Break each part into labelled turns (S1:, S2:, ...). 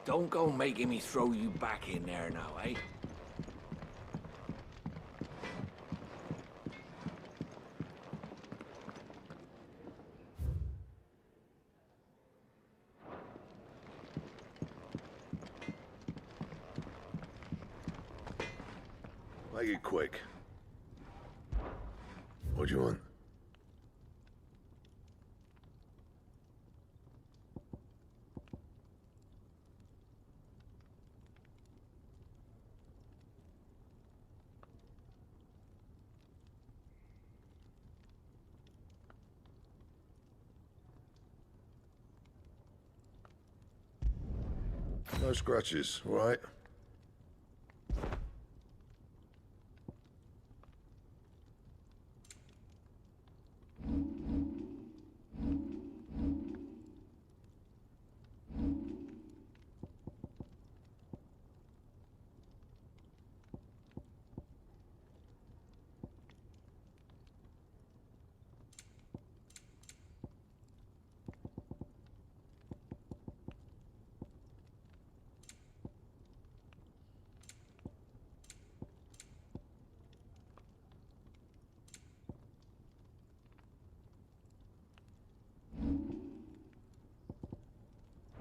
S1: Don't go making me throw you back in there now, eh?
S2: Make it quick. What do you want? No scratches, all right?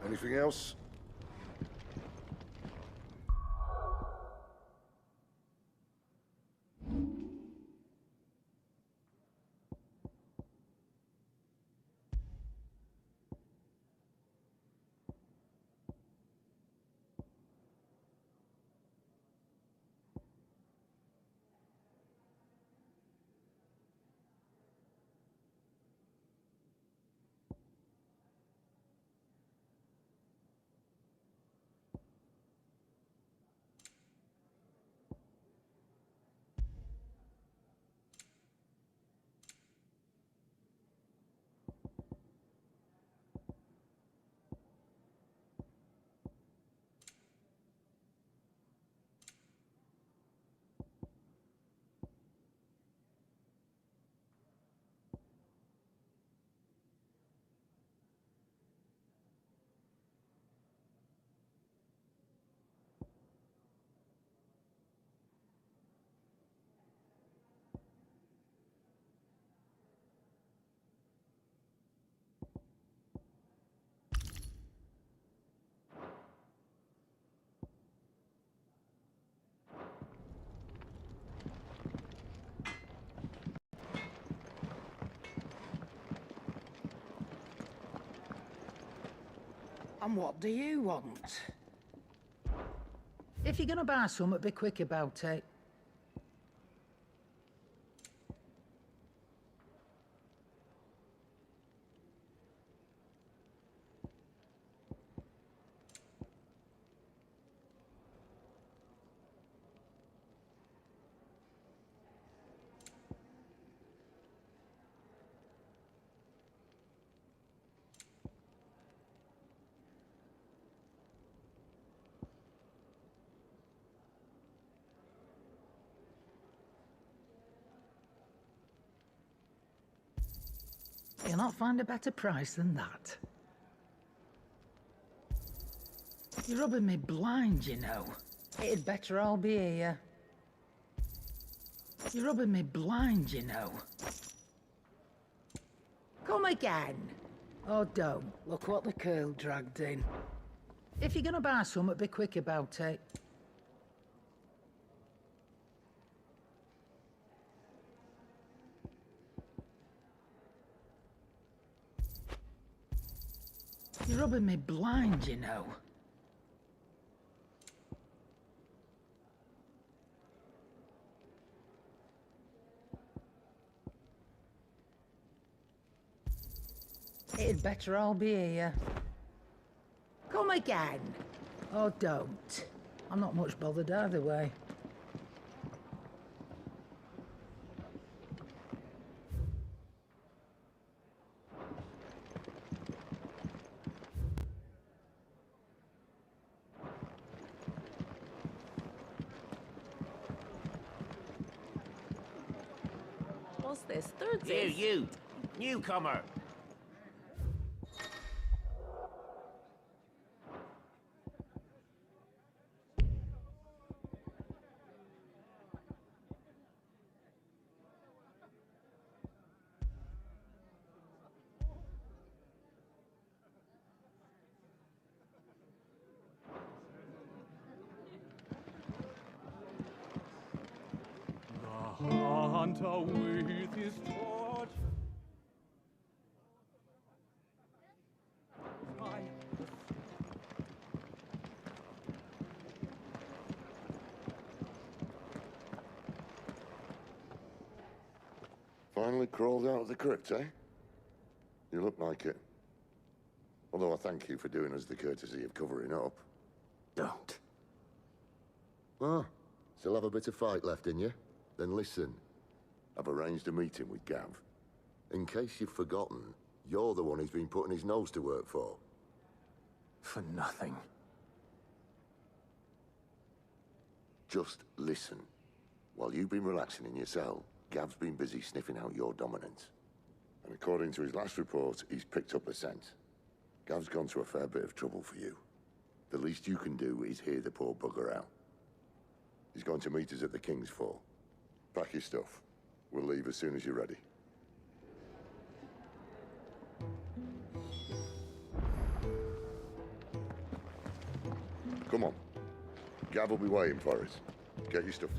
S2: Anything else?
S3: And what do you want? If you're gonna buy something, be quick about it. You'll not find a better price than that. You're rubbing me blind, you know. It'd better all be here. You're rubbing me blind, you know. Come again. Oh, don't. Look what the curl dragged in. If you're gonna buy something, be quick about it. You're rubbing me blind, you know. It'd better all be here. Come again. Oh, don't. I'm not much bothered either way.
S4: What's this? Third
S1: You, newcomer.
S5: hunter with his torch. Fire.
S2: Finally crawled out of the crypt, eh? You look like it. Although I thank you for doing us the courtesy of covering up.
S1: Don't.
S2: Ah, still have a bit of fight left in you? Then listen. I've arranged a meeting with Gav. In case you've forgotten, you're the one he's been putting his nose to work for.
S1: For nothing.
S2: Just listen. While you've been relaxing in your cell, Gav's been busy sniffing out your dominance. And according to his last report, he's picked up a scent. Gav's gone to a fair bit of trouble for you. The least you can do is hear the poor bugger out. He's going to meet us at the King's Fall. Pack your stuff. We'll leave as soon as you're ready. Come on. Gav will be waiting for us. Get your stuff.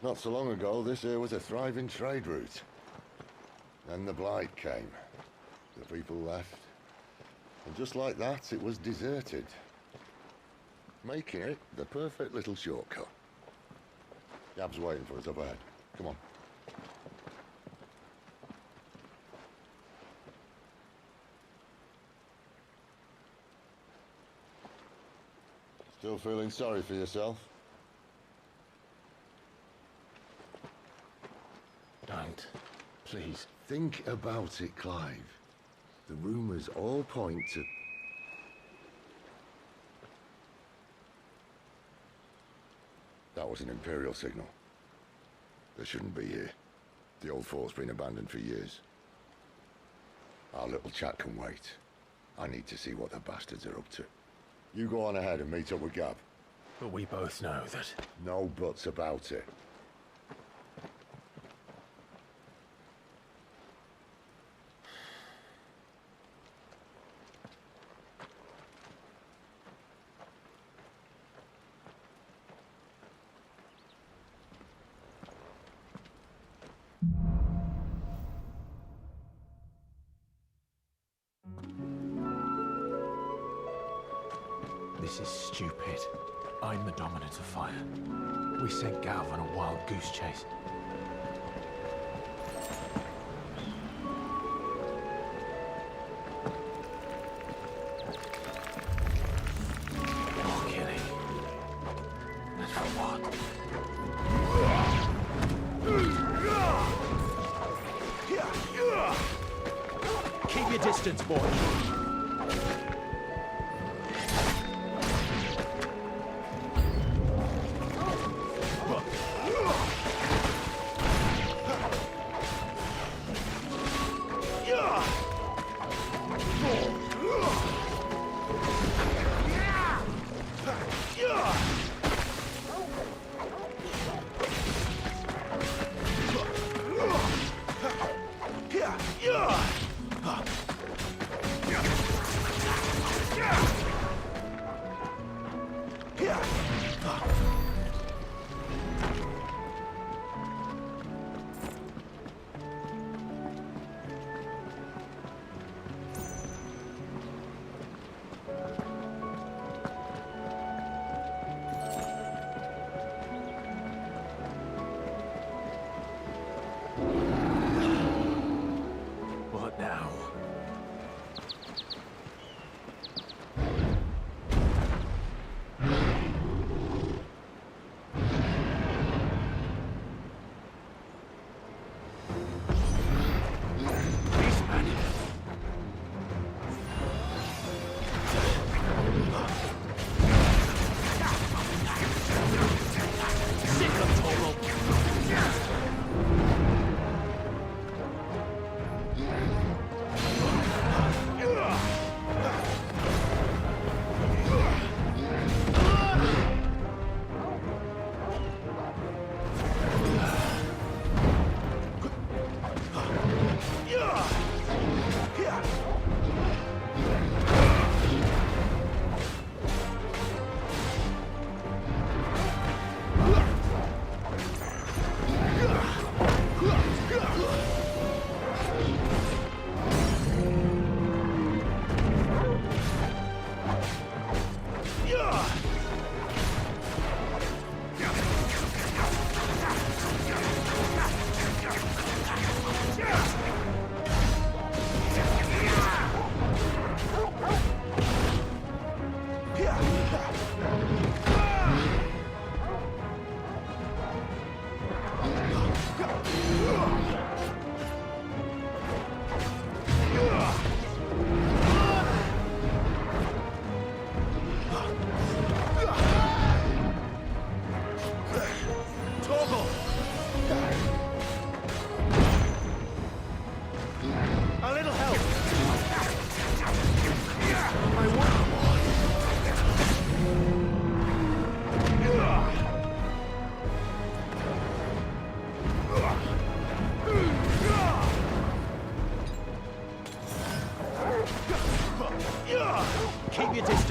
S2: Not so long ago, this here was a thriving trade route. Then the Blight came. The people left. And just like that, it was deserted. Making it the perfect little shortcut. Gav's waiting for us up ahead. Come on. Still feeling sorry for yourself?
S1: Don't. Please.
S2: Think about it, Clive. The rumors all point to... That was an Imperial signal. They shouldn't be here. The old fort's been abandoned for years. Our little chat can wait. I need to see what the bastards are up to. You go on ahead and meet up with Gav.
S1: But we both know that...
S2: No buts about it.
S1: This is stupid. I'm the dominant of fire. We sent Gav on a wild goose chase. More killing. And for what? Keep your distance, boy.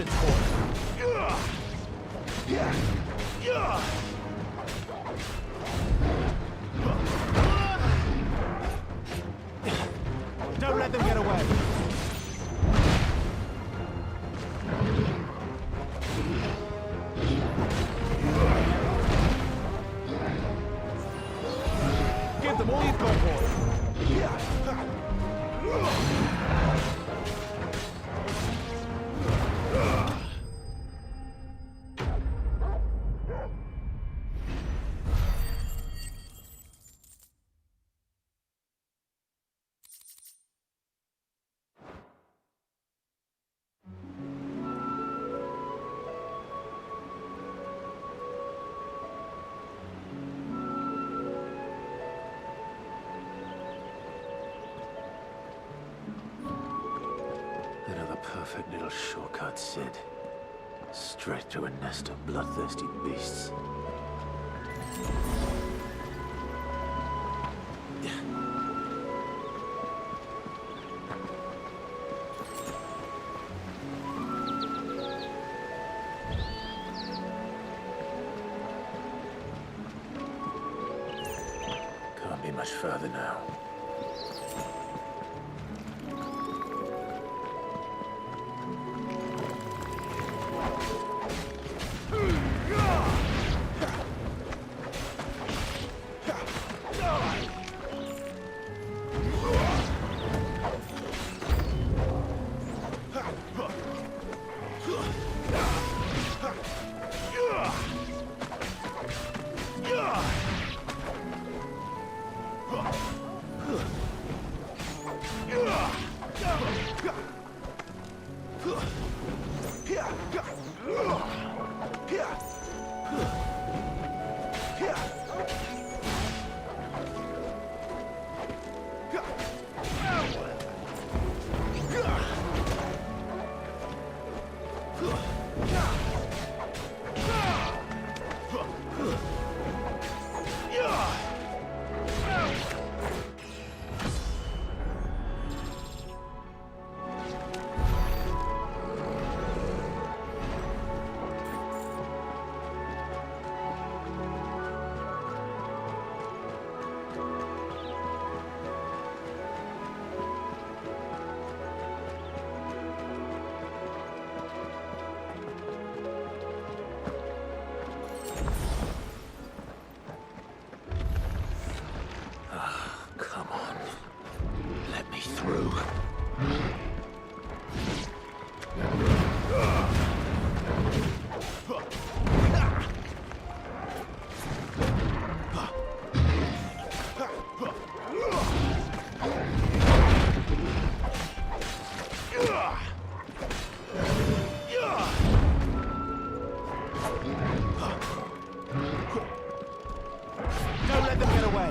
S1: distance, boy. Don't let them get away. Give them all you've got, boy.
S6: Another perfect little shortcut, Sid. Straight to a nest of bloodthirsty beasts. Can't be much further now. Come on. Let me through.
S1: Don't let them get away.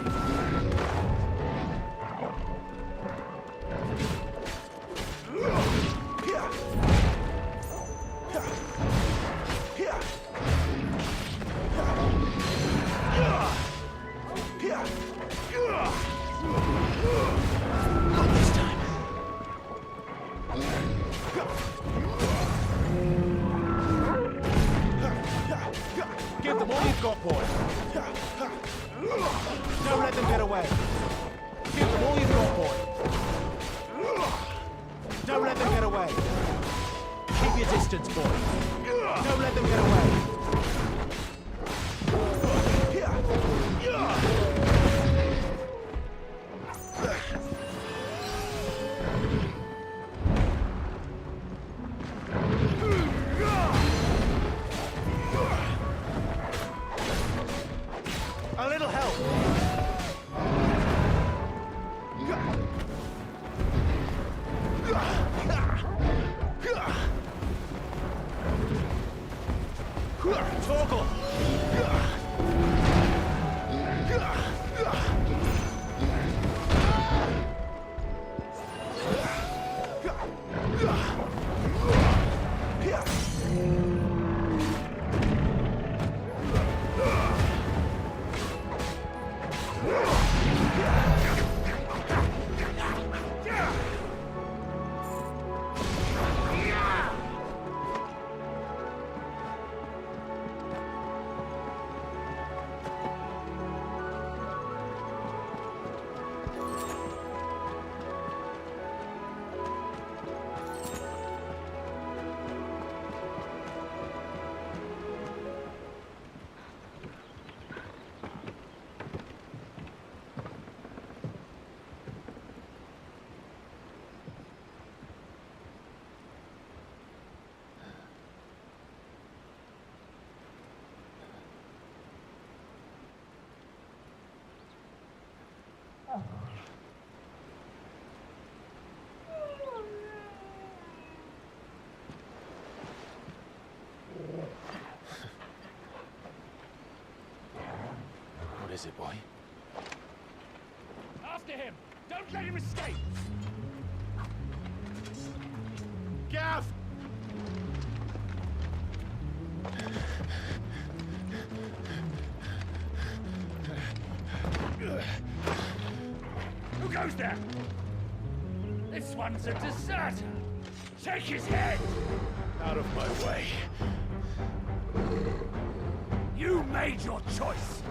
S6: Not this time.
S1: Give them all you've got, boy. Don't let them get away. Give them all you've got, boy. Don't let them get away. Keep your distance, boy. Don't let them get away. A little help. desert boy.
S5: After him! Don't let him escape! Gav! Who goes there? This one's a deserter. Take his head! Out of my way. You made your choice.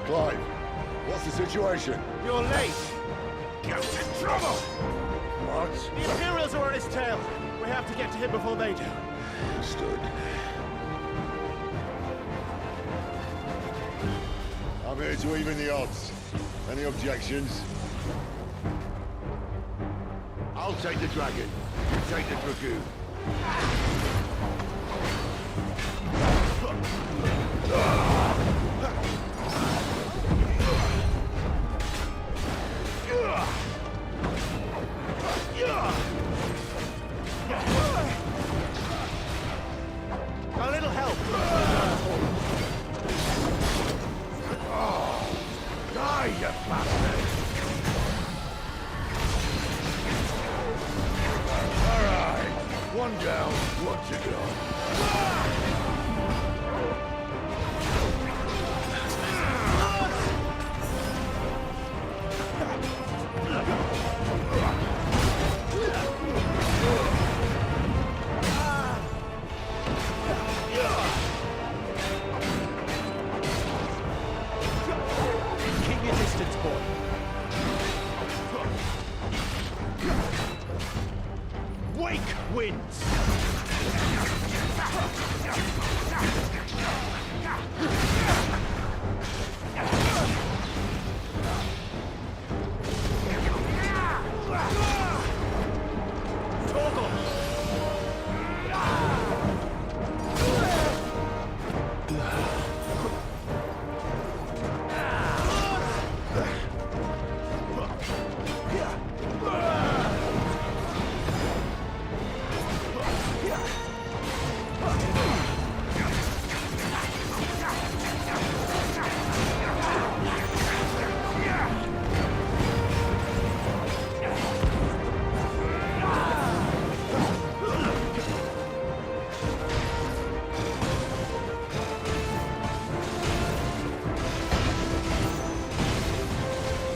S2: Clive, what's the situation?
S5: You're late. Gav's in trouble.
S2: What?
S5: The Imperials are on his tail. We have to get to him before they do.
S2: Understood. I'm here to even the odds. Any objections? I'll take the dragon. You take the dragoon.
S5: A little help.
S2: Die, you bastard! All right. One down, one to go.
S5: Keep your distance, boy. Wake wins. Toggle.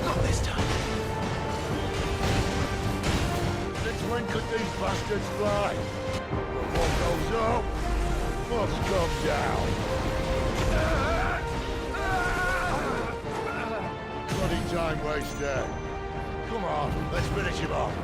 S5: Not this time.
S2: Since when could these bastards fly? But what goes up must come down. Bloody time waster. Come on, let's finish him off.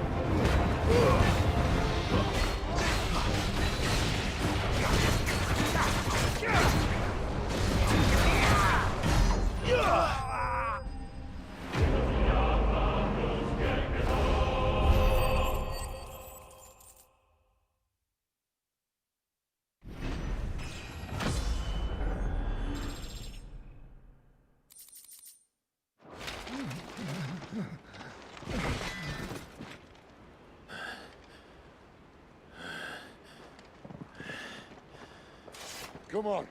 S2: Come on.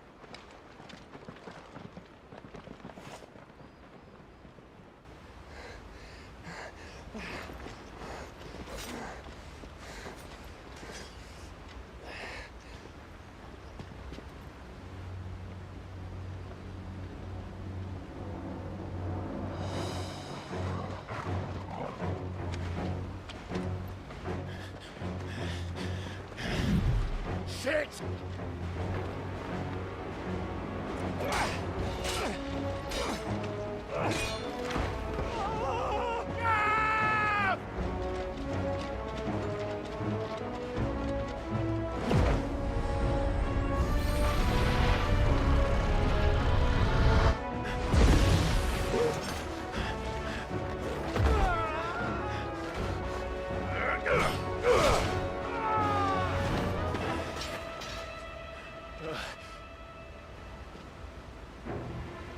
S5: it!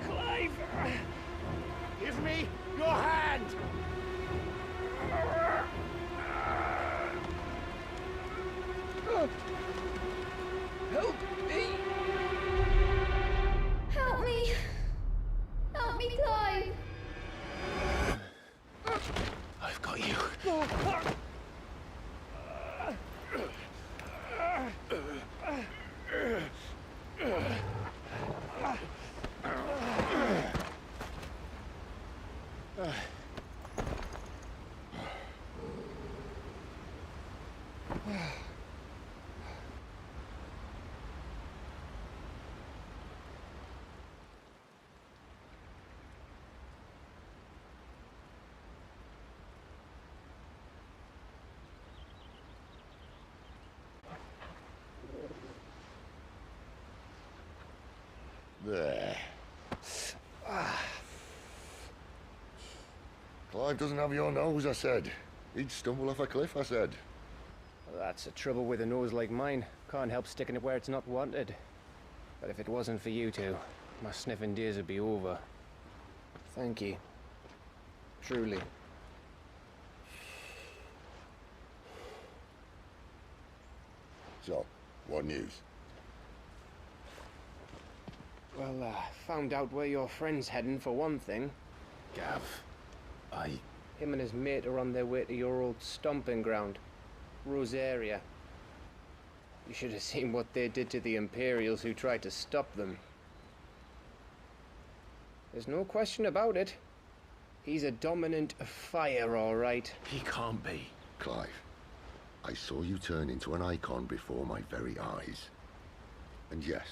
S5: Clive! Give me your hand! Help me!
S7: Help me! Help me, Clive!
S6: I've got you.
S2: There. Clive doesn't have your nose, I said. He'd stumble off a cliff, I said.
S8: Well, that's the trouble with a nose like mine. Can't help sticking it where it's not wanted. But if it wasn't for you two, my sniffing days would be over. Thank you. Truly.
S2: So, what news?
S8: Well, found out where your friend's heading for one thing.
S6: Gav,
S8: Him and his mate are on their way to your old stomping ground, Rosaria. You should have seen what they did to the Imperials who tried to stop them. There's no question about it. He's a dominant of fire, all right.
S6: he can't be.
S2: Clive, I saw you turn into an icon before my very eyes. And yes,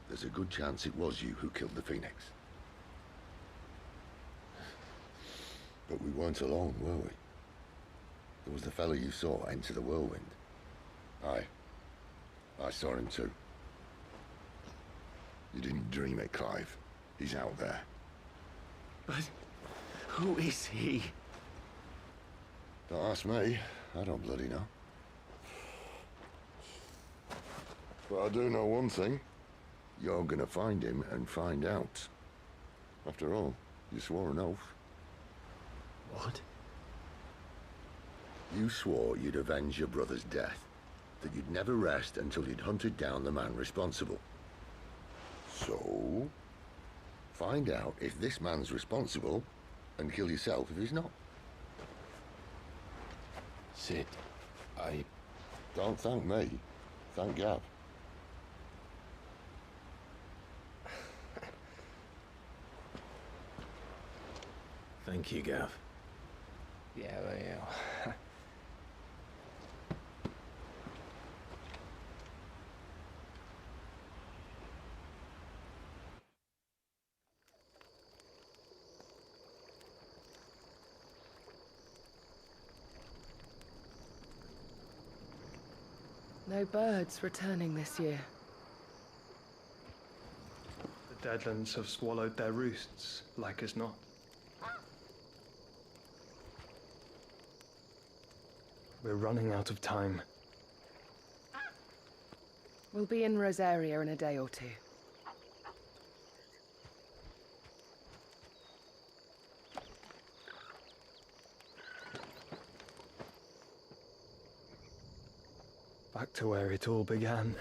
S2: there's a good chance it was you who killed the Phoenix. But we weren't alone, were we? There was the fellow you saw enter the whirlwind. I saw him too. You didn't dream it, Clive. He's out there.
S6: But who is he?
S2: Don't ask me. I don't bloody know. But I do know one thing. You're gonna find him and find out. After all, you swore an oath.
S6: What?
S2: You swore you'd avenge your brother's death. That you'd never rest until you'd hunted down the man responsible. So, find out if this man's responsible and kill yourself if he's not.
S6: Sid,
S2: Don't thank me. Thank Gav.
S6: Thank you, Gav.
S8: Yeah, well, yeah.
S9: No birds returning this year.
S10: The Deadlands have swallowed their roosts, like as not. We're running out of time.
S9: We'll be in Rosaria in a day or two.
S10: Back to where it all began.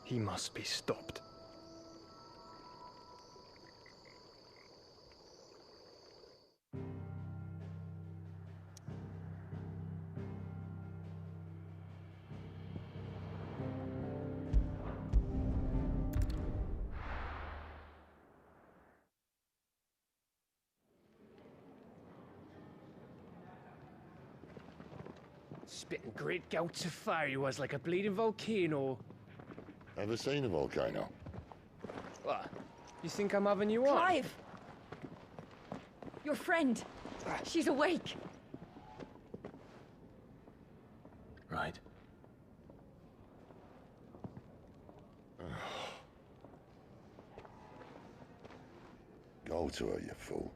S10: He must be stopped.
S8: Spitting great gouts of fire he was, like a bleeding volcano.
S2: Ever seen a volcano?
S8: What? You think I'm having you on?
S11: Clive! Your friend. She's awake.
S6: Right.
S2: Go to her, you fool.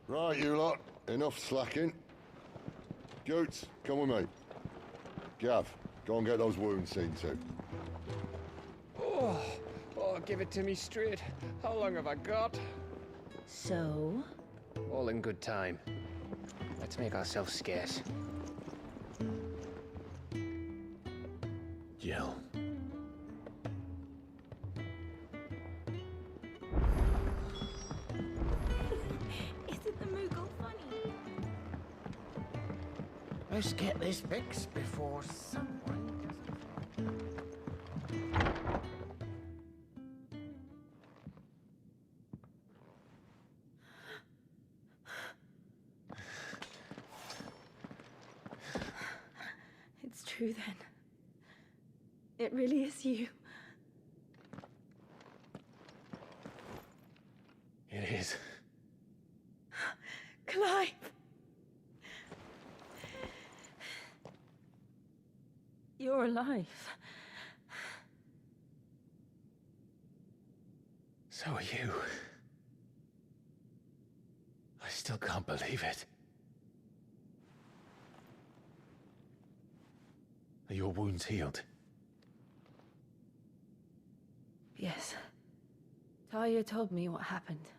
S2: Right, you lot. Enough slacking. Goots, come with me. Gav, go and get those wounds seen to.
S8: Oh, give it to me straight. How long have I got?
S11: So?
S8: All in good time. Let's make ourselves scarce.
S6: Jill.
S4: Isn't the Moogle funny?
S3: Let's get this fixed before someone doesn't.
S11: It's true then. It really is you.
S6: It is.
S11: Clive! You're alive.
S6: So are you. I still can't believe it. Are your wounds healed?
S11: Yes. Talia told me what happened.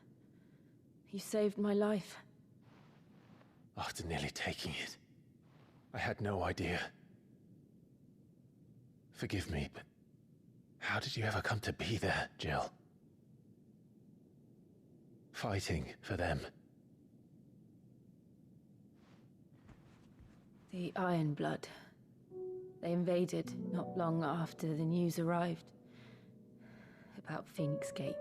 S11: You saved my life.
S6: After nearly taking it, I had no idea. Forgive me, but how did you ever come to be there, Jill? Fighting for them.
S11: The Iron Blood. They invaded not long after the news arrived about Phoenix Gate.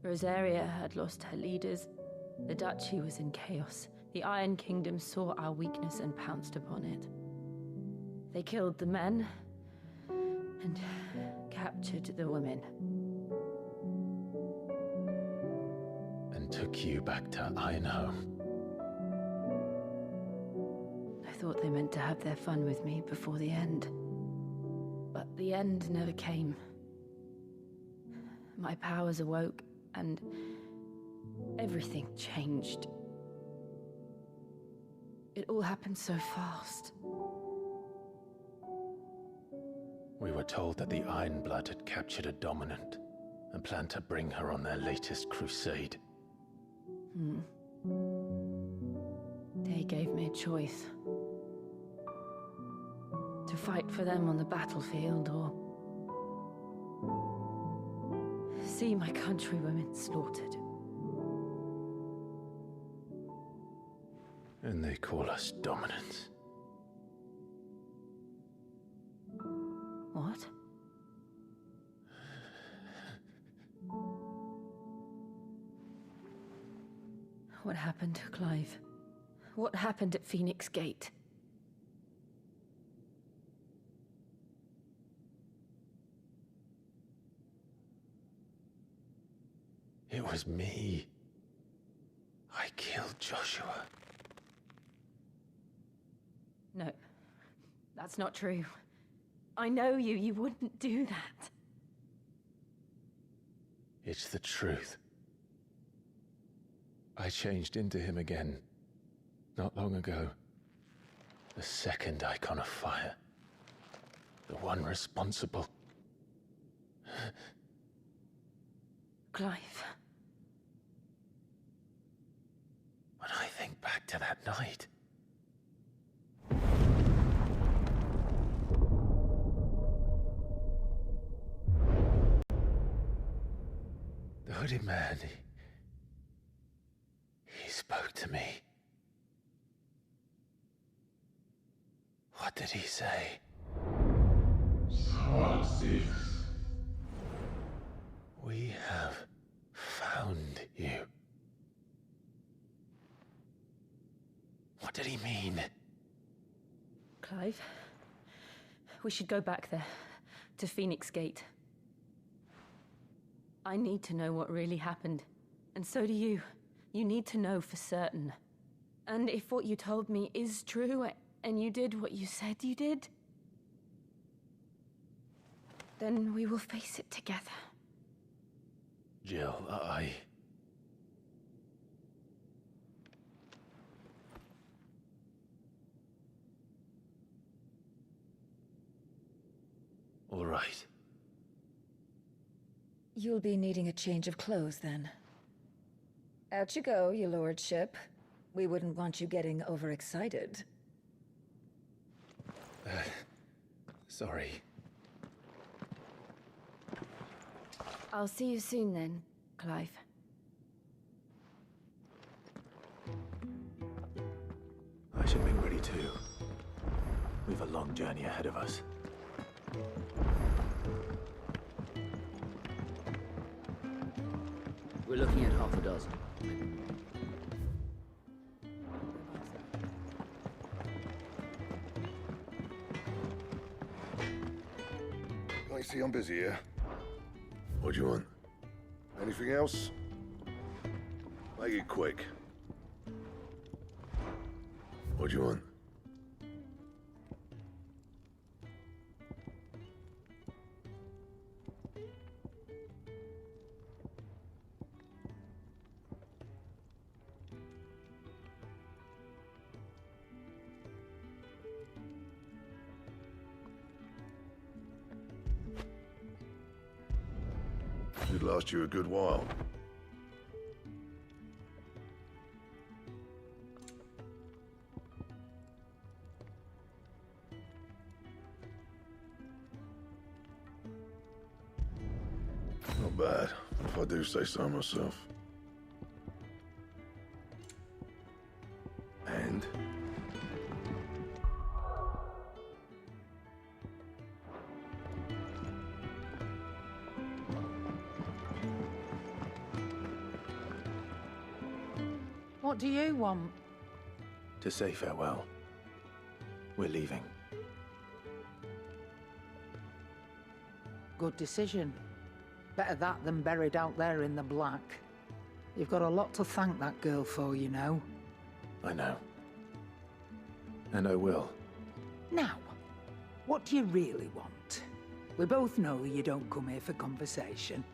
S11: Rosaria had lost her leaders. The Duchy was in chaos. The Iron Kingdom saw our weakness and pounced upon it. They killed the men and captured the women.
S6: And took you back to Ironhome.
S11: I thought they meant to have their fun with me before the end. But the end never came. My powers awoke, and everything changed. It all happened so fast.
S6: We were told that the Iron Blood had captured a dominant and planned to bring her on their latest crusade.
S11: They gave me a choice. To fight for them on the battlefield, or see my countrywomen slaughtered.
S6: And they call us dominants.
S11: What? What happened to Clive? What happened at Phoenix Gate?
S6: It was me. I killed Joshua.
S11: No, that's not true. I know you. You wouldn't do that.
S6: It's the truth. I changed into him again, not long ago. The second icon of fire. The one responsible.
S11: Clive.
S6: When I think back to that night... The hooded man, he spoke to me. What did he say? We have What did he mean?
S11: Clive, we should go back there, to Phoenix Gate. I need to know what really happened, and so do you. You need to know for certain. And if what you told me is true, and you did what you said you did, then we will face it together.
S6: Jill, All right.
S12: You'll be needing a change of clothes, then. Out you go, your lordship. We wouldn't want you getting overexcited.
S6: Sorry.
S11: I'll see you soon then, Clive.
S1: I should be ready too. We've a long journey ahead of us.
S13: We're looking at half a dozen.
S2: I see I'm busy here. What do you want? Anything else? Make it quick. What do you want? Should last you a good while. Not bad, if I do say so myself. And?
S3: What do you want?
S1: To say farewell. We're leaving.
S3: Good decision. Better that than buried out there in the black. You've got a lot to thank that girl for, you know.
S1: I know. And I will.
S3: Now, what do you really want? We both know you don't come here for conversation.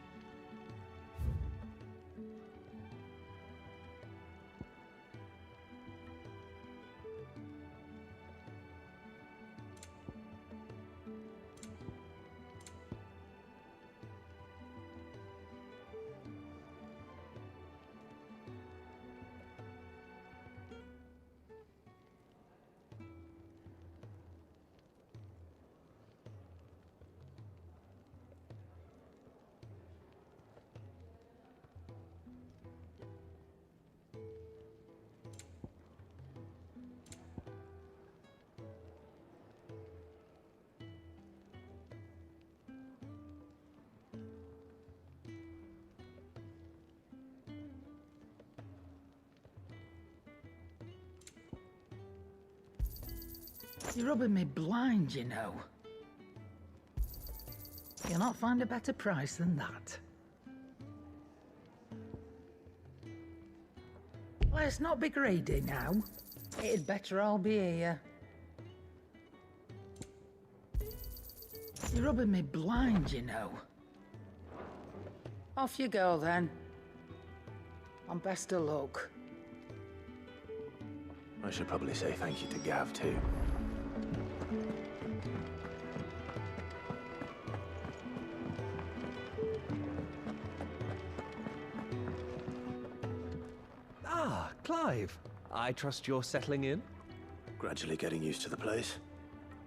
S3: You're rubbing me blind, you know. You'll not find a better price than that. Let's not be greedy now. It'd better all be here. You're rubbing me blind, you know. Off you go, then. And best of luck.
S1: I should probably say thank you to Gav, too.
S14: Ah, Clive. I trust you're settling in?
S1: Gradually getting used to the place.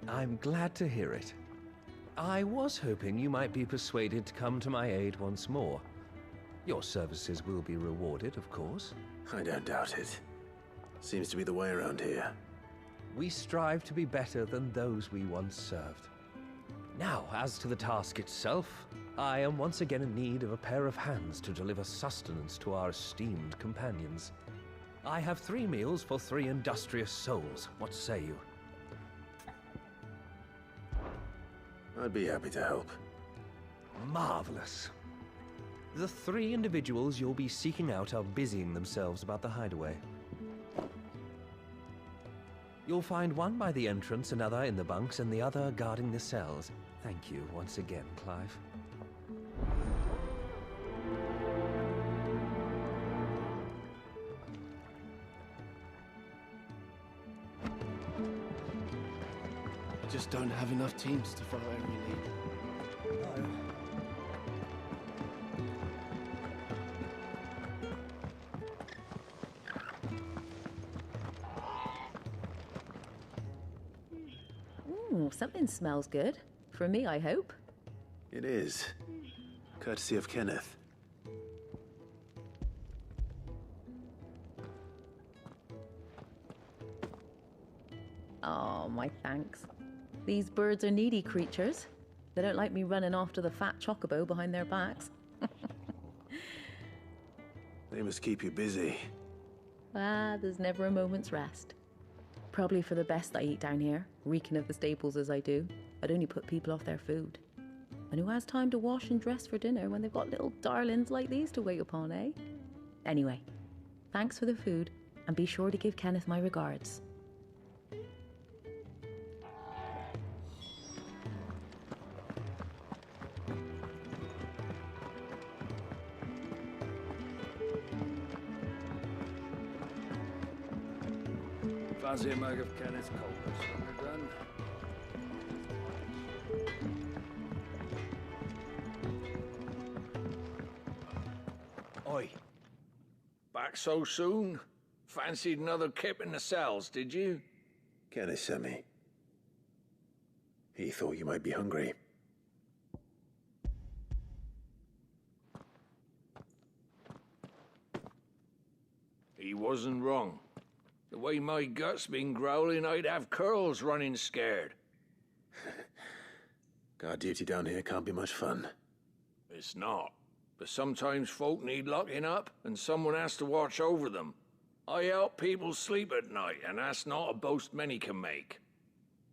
S14: I'm glad to hear it. I was hoping you might be persuaded to come to my aid once more. Your services will be rewarded, of course.
S1: I don't doubt it. Seems to be the way around here.
S14: We strive to be better than those we once served. Now, as to the task itself, I am once again in need of a pair of hands to deliver sustenance to our esteemed companions. I have 3 meals for 3 industrious souls. What say you?
S6: I'd be happy to help.
S14: Marvelous. The 3 individuals you'll be seeking out are busying themselves about the hideaway. You'll find one by the entrance, another in the bunks, and the other guarding the cells. Thank you once again, Clive.
S13: Just don't have enough teams to follow every lead.
S15: Ooh, something smells good. For me, I hope.
S6: It is. Courtesy of Kenneth.
S15: Oh, my thanks. These birds are needy creatures. They don't like me running after the fat chocobo behind their backs.
S6: They must keep you busy.
S15: Ah, there's never a moment's rest. Probably for the best I eat down here, reeking of the staples as I do. I'd only put people off their food. And who has time to wash and dress for dinner when they've got little darlings like these to wait upon, eh? Anyway, thanks for the food, and be sure to give Kenneth my regards.
S5: Fancy a mug of Kenneth's coldness when we're done. Oi. Back so soon? Fancied another kip in the cells, did you?
S6: Kenneth sent me. He thought you might be hungry.
S5: He wasn't wrong. The way my gut's been growling, I'd have curls running scared.
S6: Guard duty down here can't be much fun.
S5: It's not. But sometimes folk need locking up, and someone has to watch over them. I help people sleep at night, and that's not a boast many can make.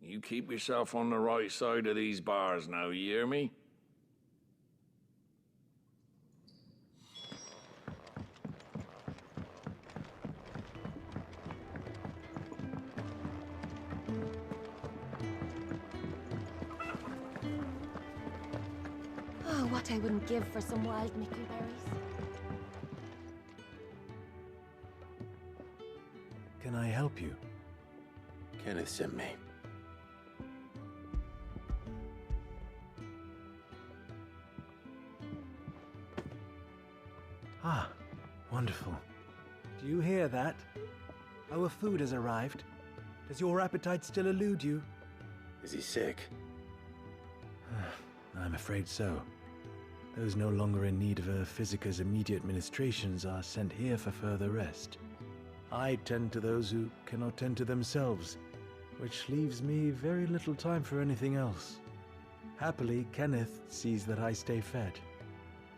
S5: You keep yourself on the right side of these bars now, you hear me?
S4: Oh, what I wouldn't give for some wild mickleberries.
S1: Can I help you?
S6: Kenneth sent me.
S1: Ah, wonderful. Do you hear that? Our food has arrived. Does your appetite still elude you?
S6: Is he sick?
S1: I'm afraid so. Those no longer in need of a Physica's immediate ministrations are sent here for further rest. I tend to those who cannot tend to themselves, which leaves me very little time for anything else. Happily, Kenneth sees that I stay fed.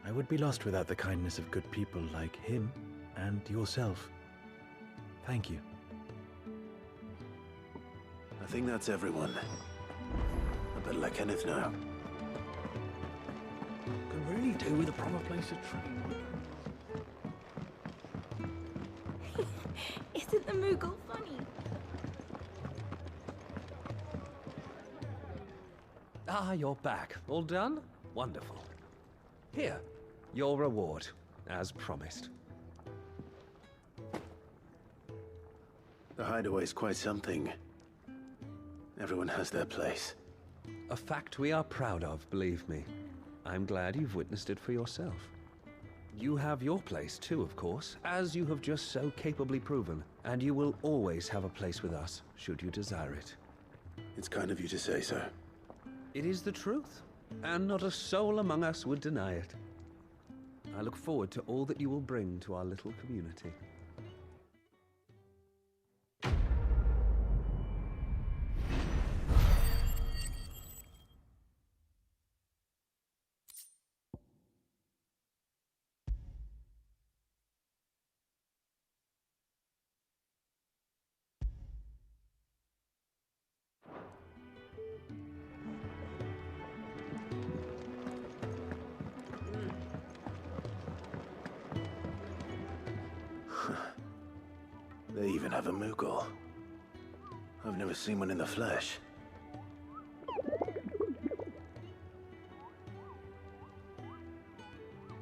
S1: I would be lost without the kindness of good people like him and yourself. Thank you.
S6: I think that's everyone. I better let Kenneth know.
S5: Could really do with a proper place to train.
S4: Isn't the Moogle funny?
S14: Ah, you're back. All done? Wonderful. Here, your reward, as promised.
S6: The hideaway's quite something. Everyone has their place.
S14: A fact we are proud of, believe me. I'm glad you've witnessed it for yourself. You have your place too, of course, as you have just so capably proven, and you will always have a place with us, should you desire it.
S6: It's kind of you to say so.
S14: It is the truth, and not a soul among us would deny it. I look forward to all that you will bring to our little community.
S1: They even have a Moogle. I've never seen one in the flesh.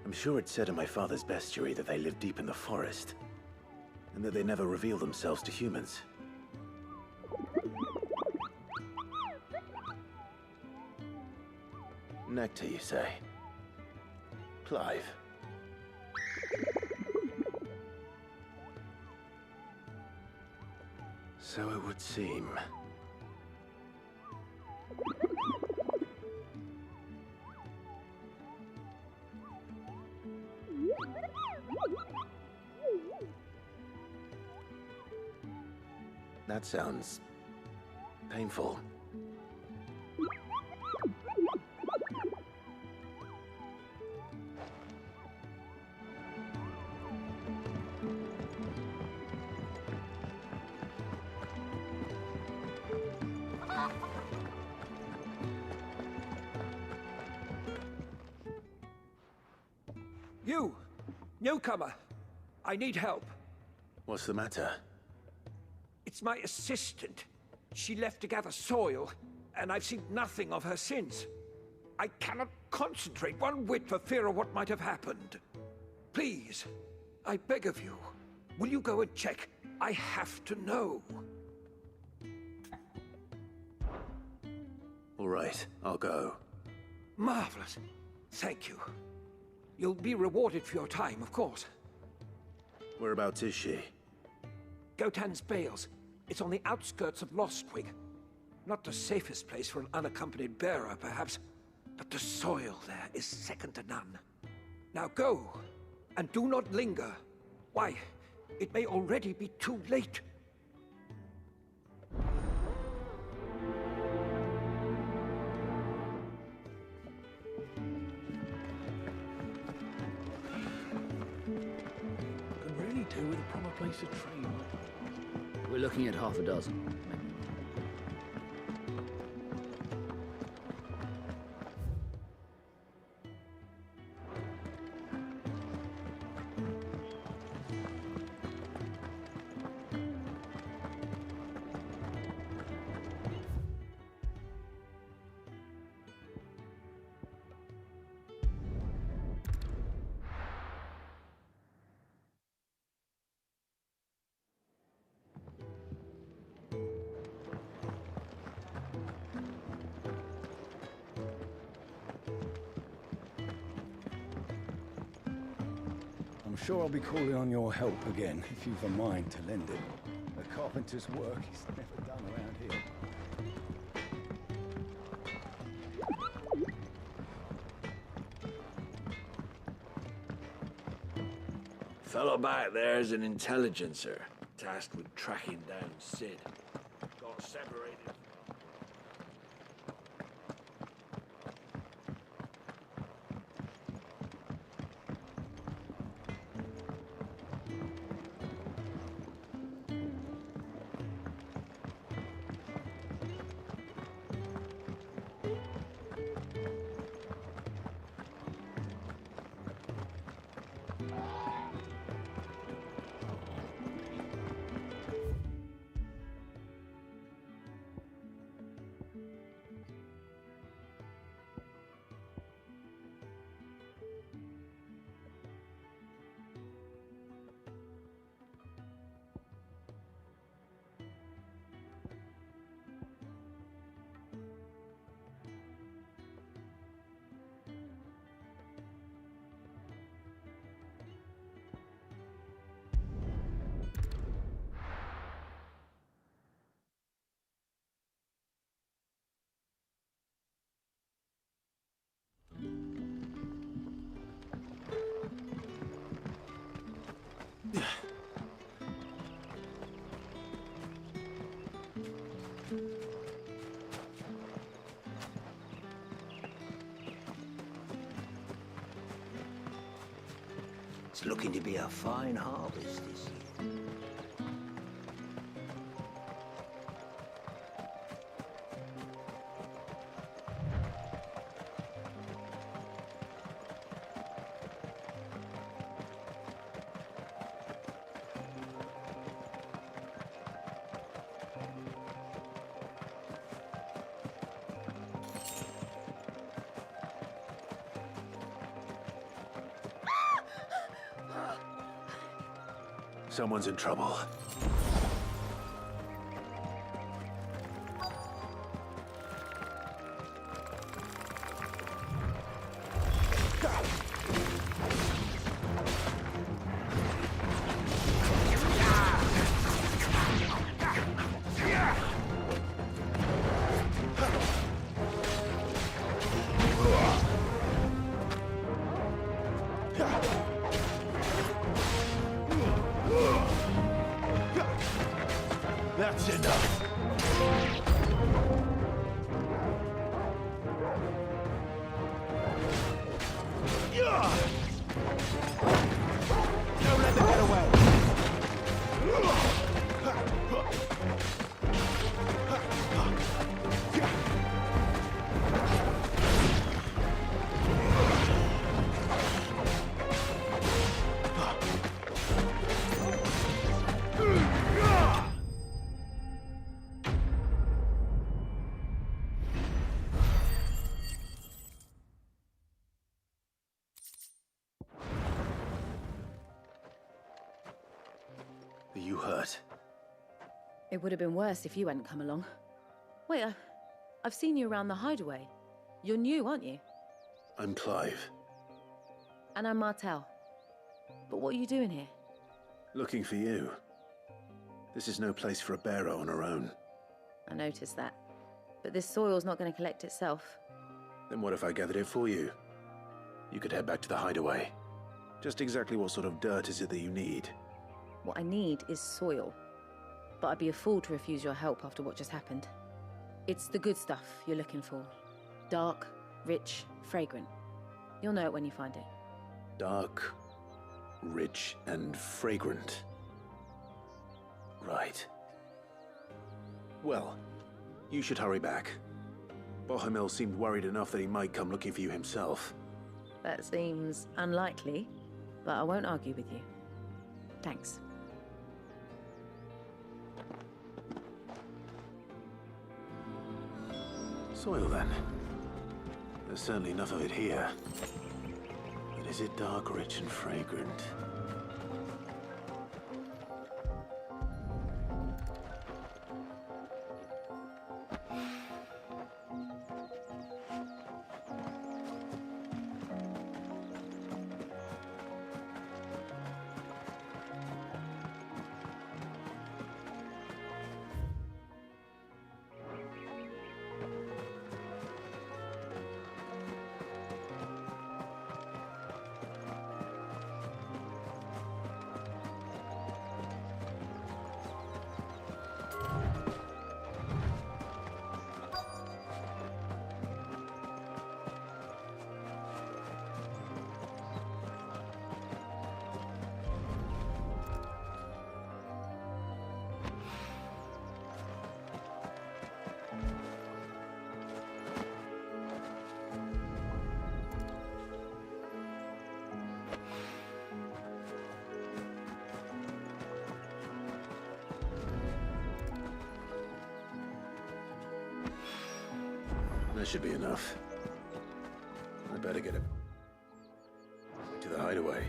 S1: I'm sure it said in my father's bestiary that they live deep in the forest, and that they never reveal themselves to humans. Nectar, you say? Clive. So it would seem. That sounds painful.
S16: You! Newcomer! I need help.
S1: What's the matter?
S16: It's my assistant. She left to gather soil, and I've seen nothing of her since. I cannot concentrate one whit for fear of what might have happened. Please, I beg of you, will you go and check? I have to know.
S1: All right, I'll go.
S16: Marvelous. Thank you. You'll be rewarded for your time, of course.
S1: Whereabouts is she?
S16: Gotan's Bales. It's on the outskirts of Lostwig. Not the safest place for an unaccompanied bearer, perhaps, but the soil there is second to none. Now go, and do not linger. Why, it may already be too late.
S13: Could really do with a proper place to train.
S17: We're looking at half a dozen.
S18: I'm sure I'll be calling on your help again, if you've a mind to lend it. A carpenter's work is never done around here.
S5: Fellow back there is an intelligencer, tasked with tracking down Sid. Got separated.
S19: It's looking to be a fine harvest this year.
S6: Someone's in trouble.
S13: That's enough. Don't let them get away.
S6: Are you hurt?
S15: It would have been worse if you hadn't come along. Wait, I've seen you around the hideaway. You're new, aren't you?
S6: I'm Clive.
S15: And I'm Martel. But what are you doing here?
S6: Looking for you. This is no place for a bearer on her own.
S15: I noticed that. But this soil's not going to collect itself.
S6: Then what if I gathered it for you? You could head back to the hideaway. Just exactly what sort of dirt is it that you need?
S15: What I need is soil. But I'd be a fool to refuse your help after what just happened. It's the good stuff you're looking for. Dark, rich, fragrant. You'll know it when you find it.
S6: Dark, rich, and fragrant. Right. Well, you should hurry back. Bohemil seemed worried enough that he might come looking for you himself.
S15: That seems unlikely, but I won't argue with you. Thanks.
S6: Soil, then. There's certainly enough of it here. But is it dark, rich, and fragrant? That should be enough. I better get it to the hideaway.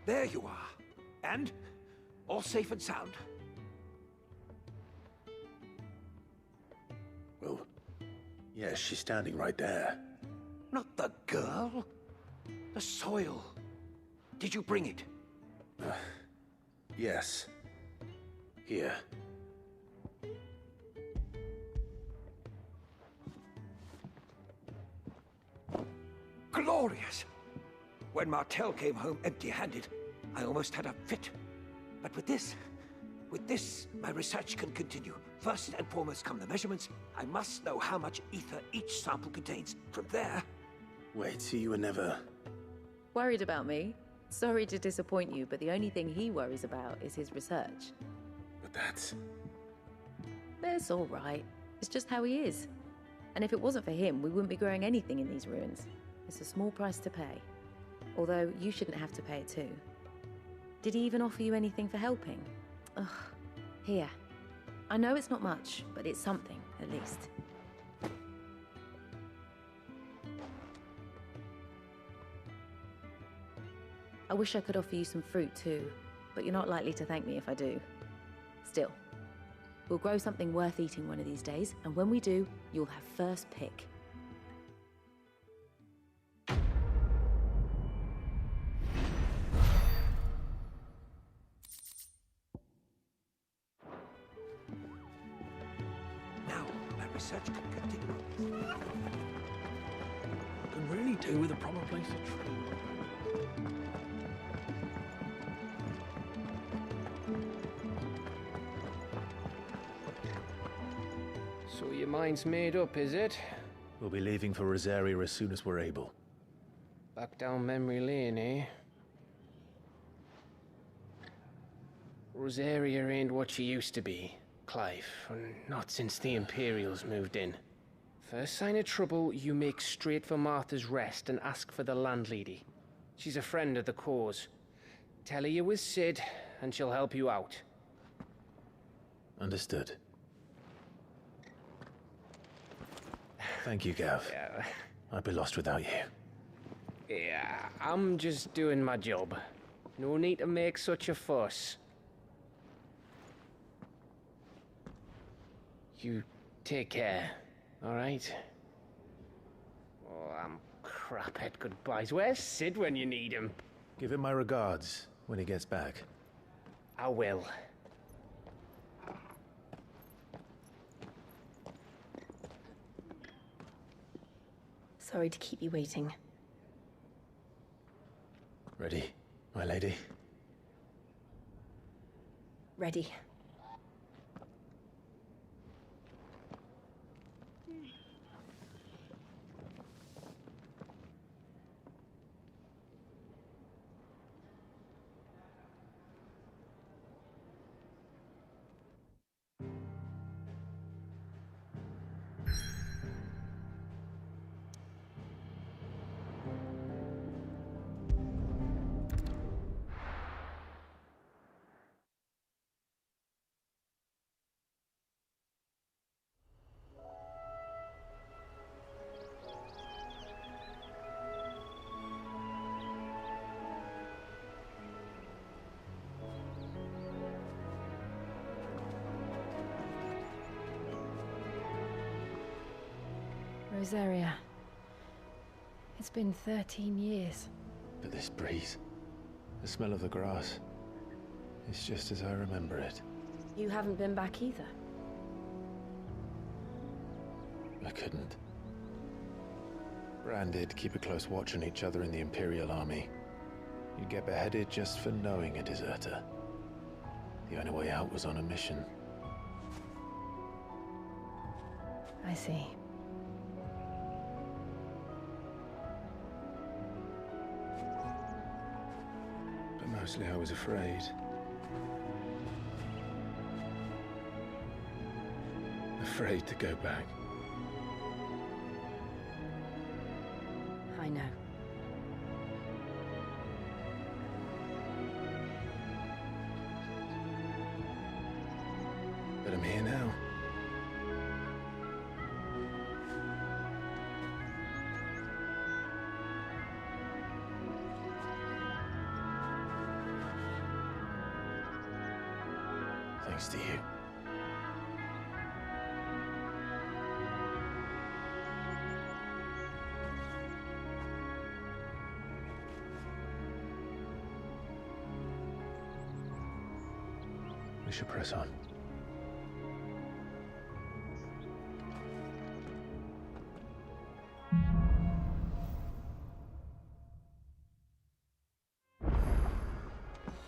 S16: There you are. And? All safe and sound?
S6: Well, yes, she's standing right there.
S16: Not the girl. The soil. Did you bring it?
S6: Yes. Here.
S16: Glorious! When Martel came home empty-handed, I almost had a fit. But with this, my research can continue. First and foremost come the measurements. I must know how much ether each sample contains. From there...
S6: Wait, so you were never...
S15: Worried about me? Sorry to disappoint you, but the only thing he worries about is his research.
S6: But that's...
S15: That's all right. It's just how he is. And if it wasn't for him, we wouldn't be growing anything in these ruins. It's a small price to pay. Although, you shouldn't have to pay it too. Did he even offer you anything for helping? Ugh. Here. I know it's not much, but it's something, at least. I wish I could offer you some fruit too, but you're not likely to thank me if I do. Still, we'll grow something worth eating one of these days, and when we do, you'll have first pick.
S16: Now, my research can continue.
S6: Can really do with a proper place to trade.
S8: So your mind's made up, is it?
S6: We'll be leaving for Rosaria as soon as we're able.
S8: Back down memory lane, eh? Rosaria ain't what she used to be, Clive. Not since the Imperials moved in. First sign of trouble, you make straight for Martha's Rest and ask for the landlady. She's a friend of the cause. Tell her you was Sid, and she'll help you out.
S6: Understood. Thank you, Gav.
S8: Yeah.
S6: I'd be lost without you.
S8: Yeah, I'm just doing my job. No need to make such a fuss. You take care, alright? Oh, I'm crap at goodbyes. Where's Sid when you need him?
S6: Give him my regards when he gets back.
S8: I will.
S4: Sorry to keep you waiting.
S6: Ready, my lady?
S4: Ready.
S11: Rosaria. It's been 13 years.
S6: But this breeze, the smell of the grass, it's just as I remember it.
S11: You haven't been back either.
S6: I couldn't. Branded, keep a close watch on each other in the Imperial Army. You'd get beheaded just for knowing a deserter. The only way out was on a mission.
S11: I see.
S6: But mostly I was afraid. Afraid to go back.
S11: I know.
S6: But I'm here now. Thanks to you. should press on.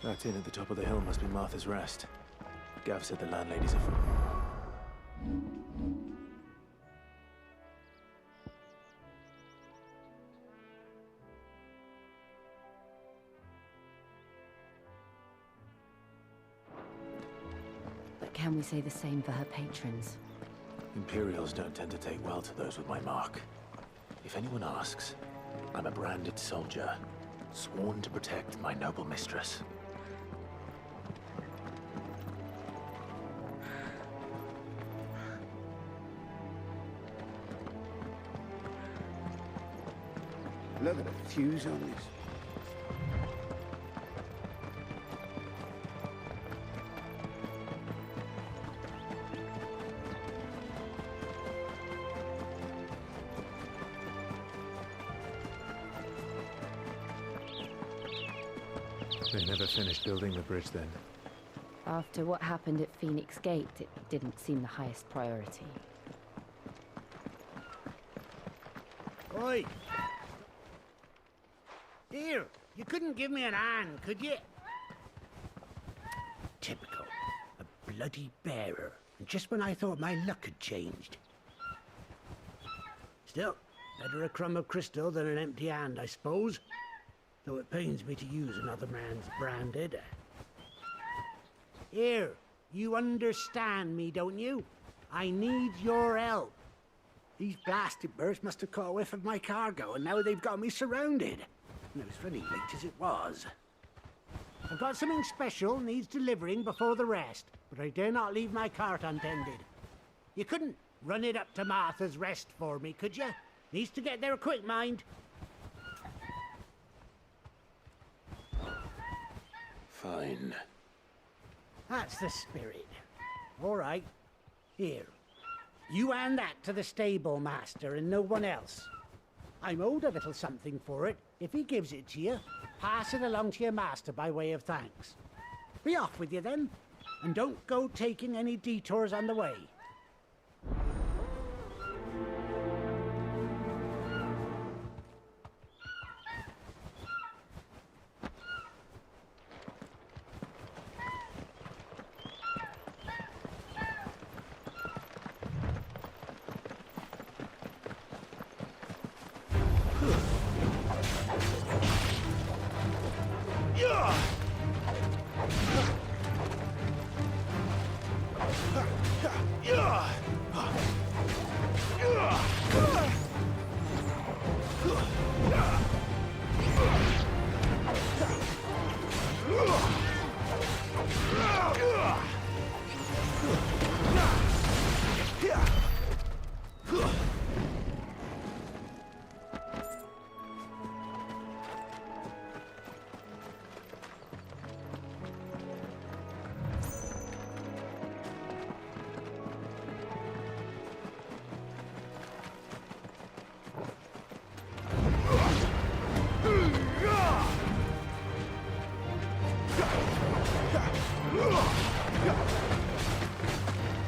S1: That inn at the top of the hill must be Martha's Rest. Gav said the landladies are from...
S11: But can we say the same for her patrons?
S6: Imperials don't tend to take well to those with my mark. If anyone asks, I'm a branded soldier, sworn to protect my noble mistress.
S18: Look at the fuse on this.
S1: They never finished building the bridge then.
S11: After what happened at Phoenix Gate, it didn't seem the highest priority.
S20: Oi! Here, you couldn't give me an hand, could you? Typical. A bloody bearer. And just when I thought my luck had changed. Still, better a crumb of crystal than an empty hand, I suppose. Though it pains me to use another man's branded. Here, you understand me, don't you? I need your help. These blasted birds must have caught a whiff of my cargo, and now they've got me surrounded. And it was funny late as it was. I've got something special needs delivering before the rest, but I dare not leave my cart untended. You couldn't run it up to Martha's Rest for me, could you? Needs to get there quick, mind.
S6: Fine.
S20: That's the spirit. All right. Here. You hand that to the stable master and no one else. I'm owed a little something for it. If he gives it to you, pass it along to your master by way of thanks. Be off with you then, and don't go taking any detours on the way.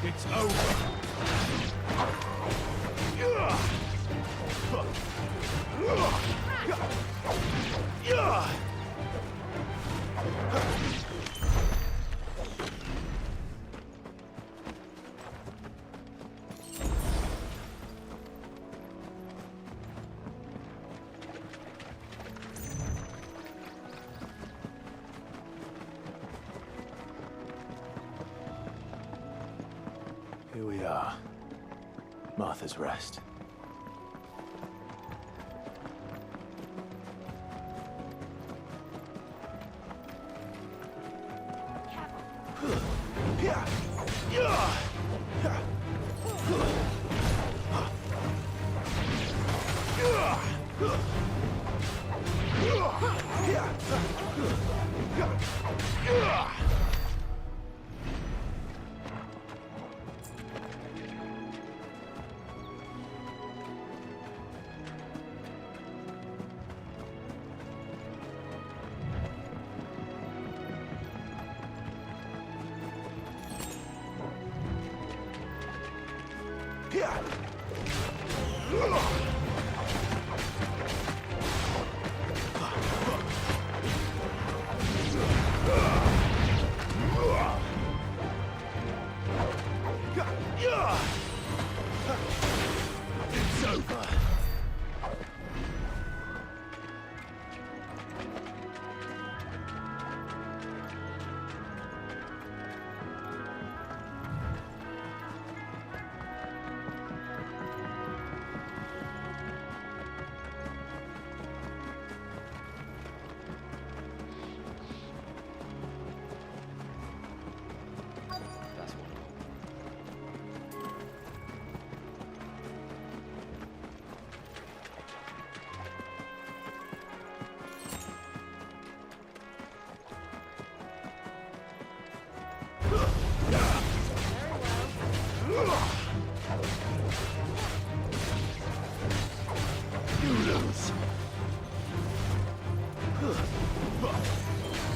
S21: It's over.
S6: Here we are. Martha's Rest.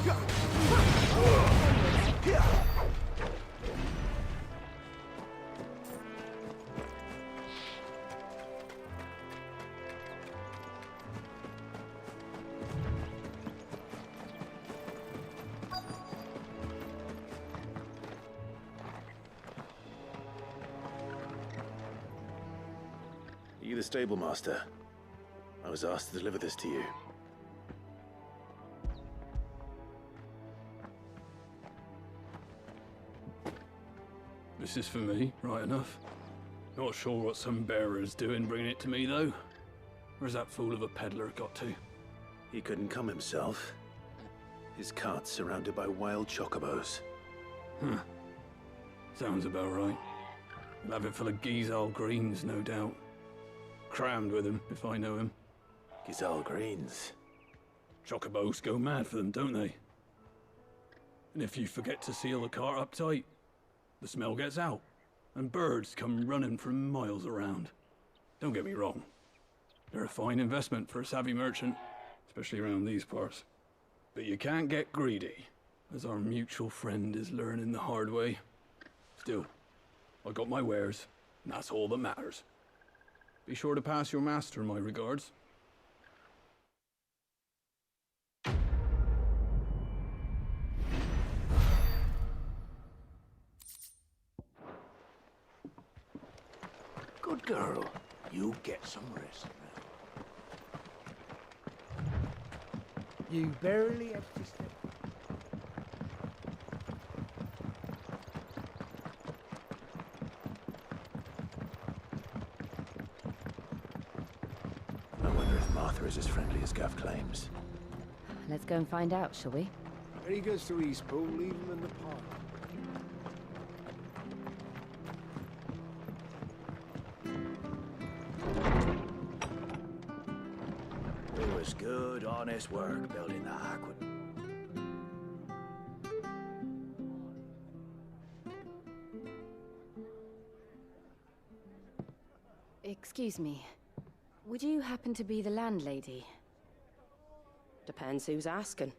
S6: Are you the stable master? I was asked to deliver this to you.
S21: This is for me, right enough. Not sure what some bearer's doing bringing it to me, though. Where's that fool of a peddler got to?
S6: He couldn't come himself. His cart's surrounded by wild chocobos.
S21: Huh. Sounds about right. He'll have it full of Gizal greens, no doubt. Crammed with him, if I know him.
S6: Gizal greens?
S21: Chocobos go mad for them, don't they? And if you forget to seal the cart up tight, the smell gets out, and birds come running from miles around. Don't get me wrong. They're a fine investment for a savvy merchant, especially around these parts. But you can't get greedy, as our mutual friend is learning the hard way. Still, I got my wares, and that's all that matters. Be sure to pass your master my regards.
S19: Good girl. You get some rest now.
S20: You barely have to step.
S6: I wonder if Martha is as friendly as Gav claims.
S11: Let's go and find out, shall we?
S18: When he goes to Eastpool, leave him in the park.
S19: It was good, honest work building that aqueduct.
S11: Excuse me. Would you happen to be the landlady?
S22: Depends who's asking,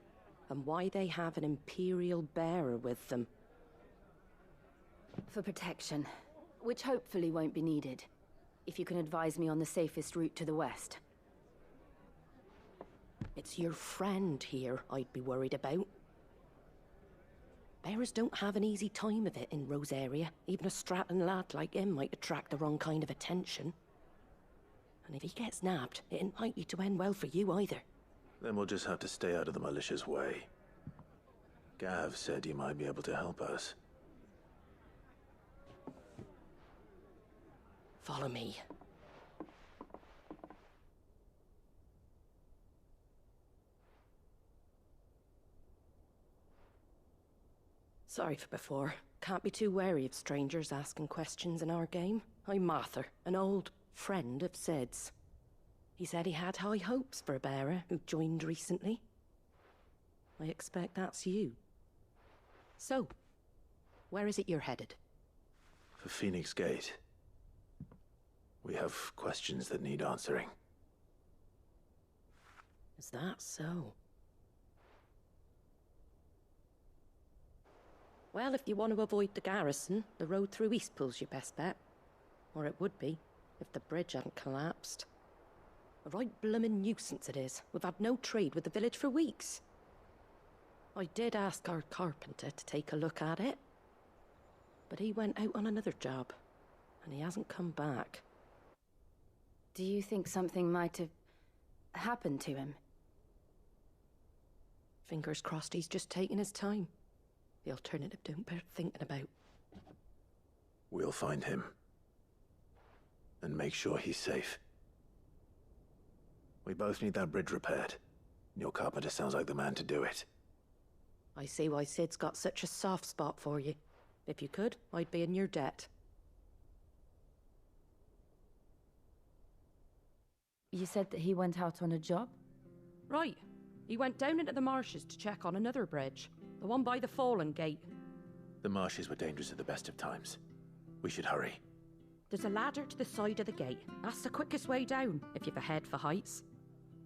S22: and why they have an Imperial bearer with them.
S11: For protection, which hopefully won't be needed. If you can advise me on the safest route to the west.
S22: It's your friend here I'd be worried about. Bearers don't have an easy time of it in Rosaria. Even a strapping lad like him might attract the wrong kind of attention. And if he gets nabbed, it ain't likely to end well for you either.
S6: Then we'll just have to stay out of the malicious way. Gav said he might be able to help us.
S22: Follow me. Sorry for before. Can't be too wary of strangers asking questions in our game. I'm Martha, an old friend of Sid's. He said he had high hopes for a bearer who joined recently. I expect that's you. So, where is it you're headed?
S6: For Phoenix Gate. We have questions that need answering.
S22: Is that so? Well, if you want to avoid the garrison, the road through Eastpool's your best bet. Or it would be, if the bridge hadn't collapsed. A right bloomin' nuisance it is. We've had no trade with the village for weeks. I did ask our carpenter to take a look at it. But he went out on another job, and he hasn't come back.
S11: Do you think something might have happened to him?
S22: Fingers crossed he's just taking his time. The alternative don't bear thinking about.
S6: We'll find him. And make sure he's safe. We both need that bridge repaired. Your carpenter sounds like the man to do it.
S22: I see why Sid's got such a soft spot for you. If you could, I'd be in your debt.
S11: You said that he went out on a job?
S22: Right. He went down into the marshes to check on another bridge. The one by the Fallen Gate.
S6: The marshes were dangerous at the best of times. We should hurry.
S22: There's a ladder to the side of the gate. That's the quickest way down, if you've a head for heights.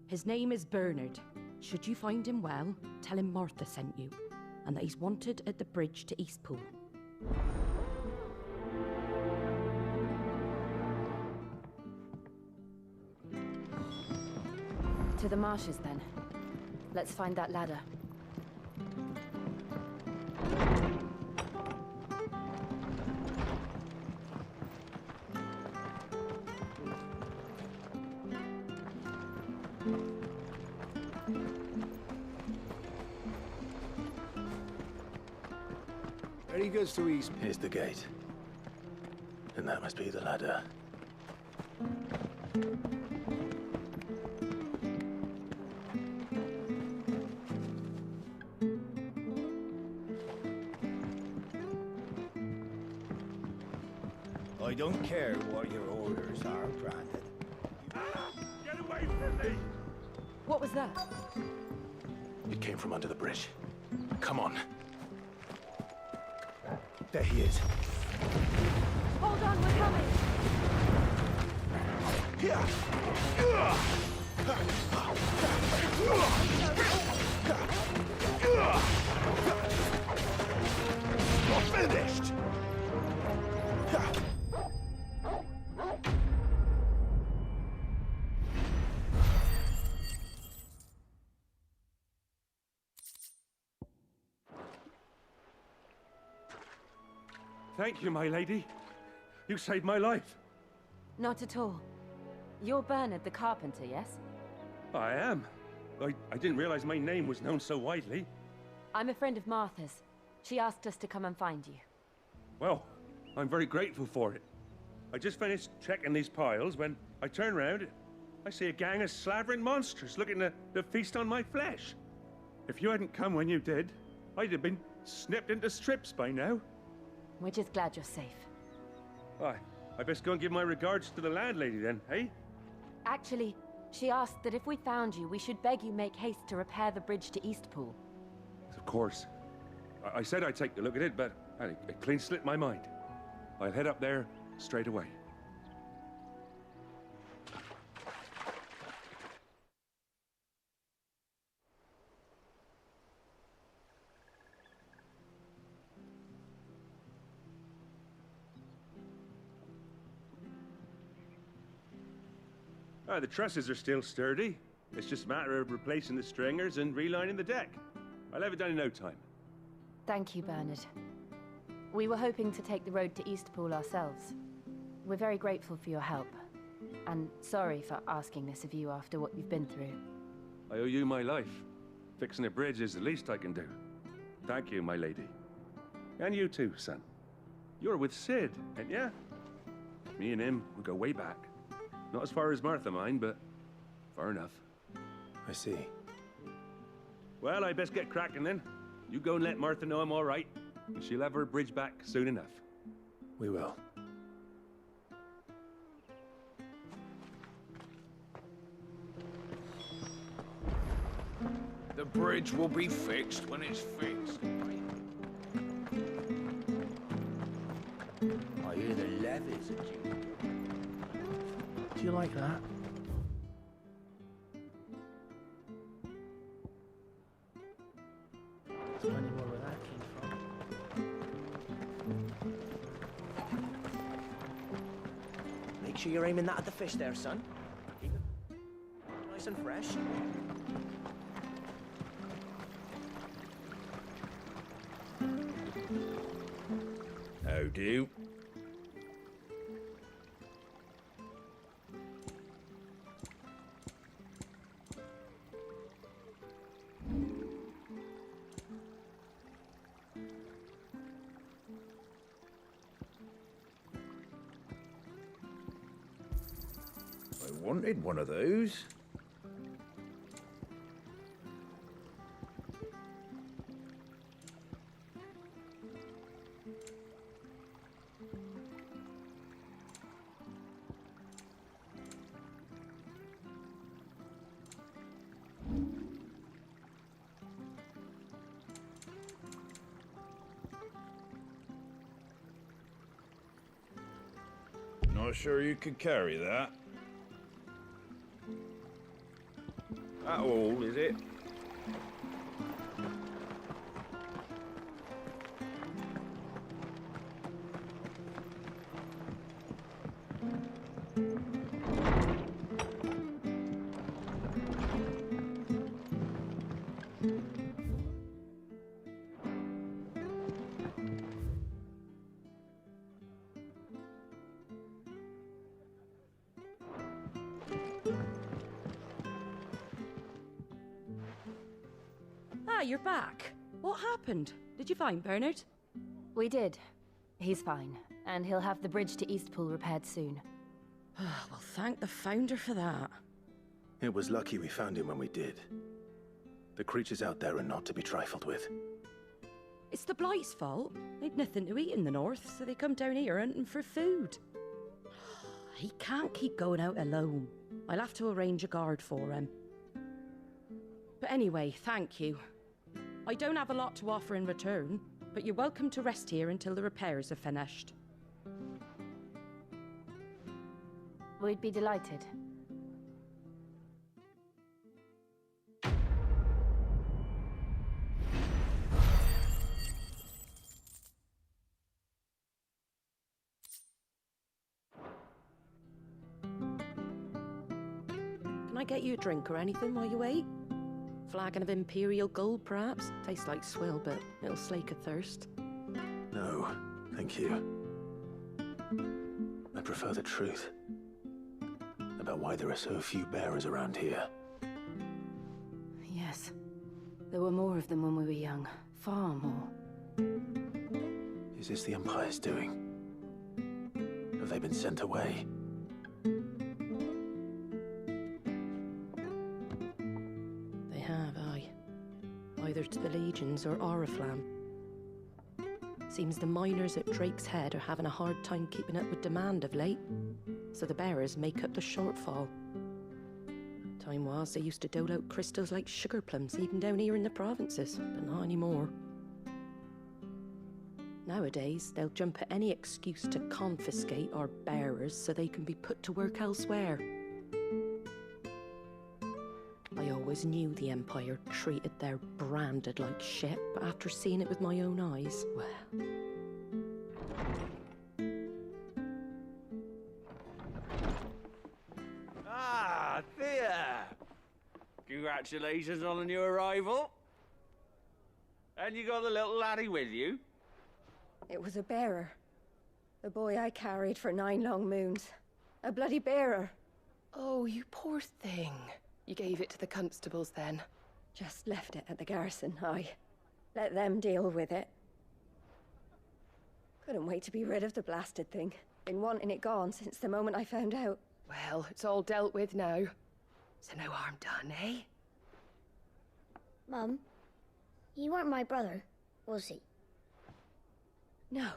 S22: His name is Bernard. Should you find him well, tell him Martha sent you, and that he's wanted at the bridge to Eastpool.
S11: To the marshes, then. Let's find that ladder.
S18: Ready goes to East.
S6: Here's the gate. And that must be the ladder.
S18: I don't care what your orders are, Brandon.
S21: Get away from me!
S11: What was that?
S6: It came from under the bridge. Come on.
S18: There he is.
S11: Hold on, we're coming!
S18: You're finished!
S21: Thank you, my lady. You saved my life.
S11: Not at all. You're Bernard the carpenter, yes?
S21: I am. I didn't realize my name was known so widely.
S11: I'm a friend of Martha's. She asked us to come and find you.
S21: Well, I'm very grateful for it. I just finished checking these piles when I turn round. I see a gang of slavering monsters looking to feast on my flesh. If you hadn't come when you did, I'd have been snipped into strips by now.
S11: We're just glad you're safe.
S21: Why, I best go and give my regards to the landlady then, eh?
S11: Actually, she asked that if we found you, we should beg you make haste to repair the bridge to Eastpool.
S21: Of course. I said I'd take a look at it, but it clean slipped my mind. I'll head up there straight away. The trusses are still sturdy. It's just a matter of replacing the stringers and relining the deck. I'll have it done in no time.
S11: Thank you, Bernard. We were hoping to take the road to Eastpool ourselves. We're very grateful for your help. And sorry for asking this of you after what you've been through.
S21: I owe you my life. Fixing a bridge is the least I can do. Thank you, my lady. And you too, son. You're with Sid, ain't ya? Me and him, we go way back. Not as far as Martha, mind, but far enough.
S6: I see.
S21: Well, I best get cracking then. You go and let Martha know I'm all right, and she'll have her bridge back soon enough.
S6: We will.
S5: The bridge will be fixed when it's fixed.
S19: I hear the levies at you.
S13: Do you like that? There's plenty more where that came from.
S7: Make sure you're aiming that at the fish there, son. Keep it nice and fresh.
S5: How do? I wanted one of those. Not sure you could carry that. That all, is it?
S22: Ah, you're back. What happened? Did you find Bernard?
S11: We did. He's fine, and he'll have the bridge to Eastpool repaired soon.
S22: Well, thank the Founder for that.
S6: It was lucky we found him when we did. The creatures out there are not to be trifled with.
S22: It's the Blight's fault. They'd nothing to eat in the north, so they come down here hunting for food. He can't keep going out alone. I'll have to arrange a guard for him. But anyway, thank you. I don't have a lot to offer in return, but you're welcome to rest here until the repairs are finished.
S11: We'd be delighted.
S22: Can I get you a drink or anything while you wait? Flagon of Imperial Gold, perhaps? Tastes like swill, but it'll slake a thirst.
S6: No, thank you. I prefer the truth about why there are so few bearers around here.
S11: Yes. There were more of them when we were young. Far more.
S6: Is this the Empire's doing? Have they been sent away?
S22: They have, aye. Either to the Legions or Oriflamme. Seems the miners at Drake's Head are having a hard time keeping up with demand of late, so the bearers make up the shortfall. Time was they used to dole out crystals like sugar plums even down here in the provinces, but not anymore. Nowadays, they'll jump at any excuse to confiscate our bearers so they can be put to work elsewhere. I always knew the Empire treated their branded like shit, but after seeing it with my own eyes, well...
S9: Ah, Thea! Congratulations on the new arrival. And you got the little laddie with you?
S4: It was a bearer. The boy I carried for 9 long moons. A bloody bearer.
S10: Oh, you poor thing. You gave it to the constables then?
S4: Just left it at the garrison, I let them deal with it. Couldn't wait to be rid of the blasted thing. Been wanting it gone since the moment I found out.
S10: Well, it's all dealt with now. So no harm done, eh?
S23: Mum, you weren't my brother, was he?
S4: No.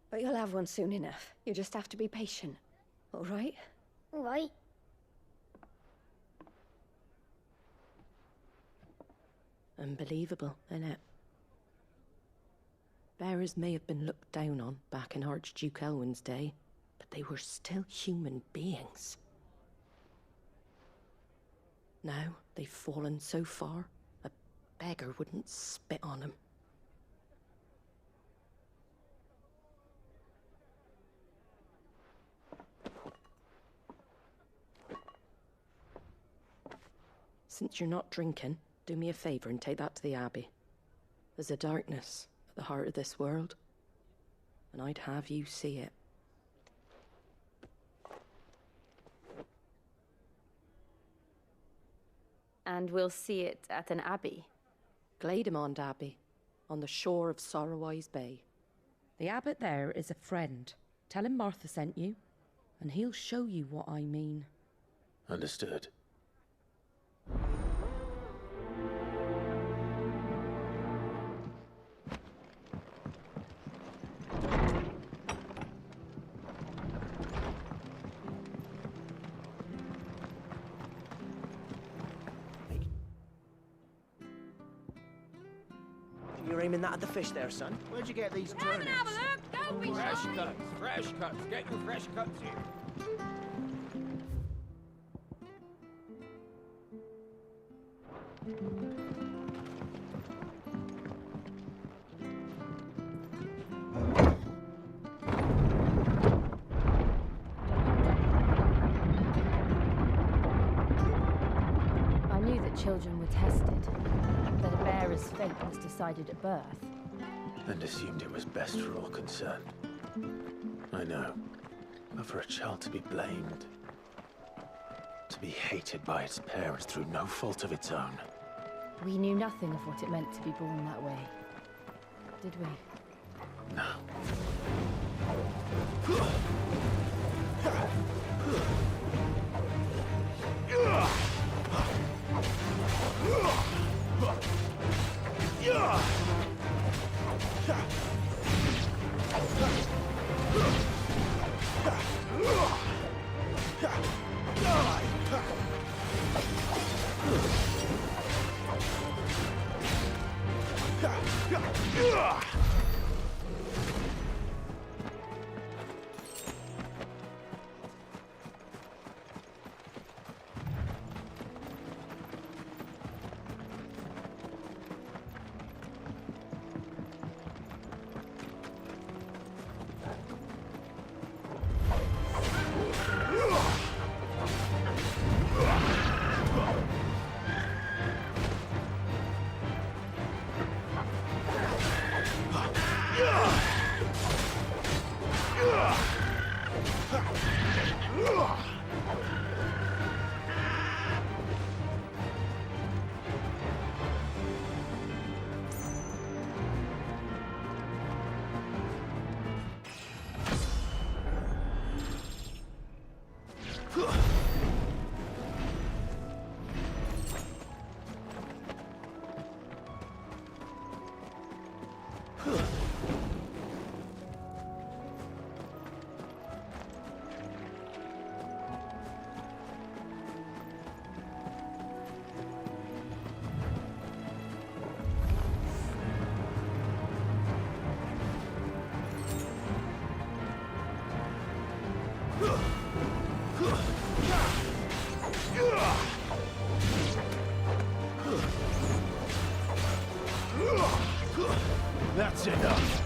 S4: But you'll have one soon enough. You just have to be patient. All right?
S23: All right.
S22: Unbelievable, innit? Bearers may have been looked down on back in Archduke Elwin's day, but they were still human beings. Now they've fallen so far, a beggar wouldn't spit on them. Since you're not drinking, do me a favor and take that to the Abbey. There's a darkness at the heart of this world, and I'd have you see it.
S11: And we'll see it at an abbey?
S22: Glademond Abbey, on the shore of Sorrowwise Bay. The abbot there is a friend. Tell him Martha sent you, and he'll show you what I mean.
S6: Understood.
S7: You're aiming that at the fish there, son. Where'd you get these turnips?
S22: Have a look! Don't be
S9: Fresh
S22: shy!
S9: cuts, fresh cuts. Get your fresh cuts here.
S11: I knew that children were tested, that a bearer's fate was decided at birth.
S6: And assumed it was best for all concerned. I know. But for a child to be blamed, to be hated by its parents through no fault of its own,
S11: We knew nothing of what it meant to be born that way, did we?
S6: No.
S18: That's enough.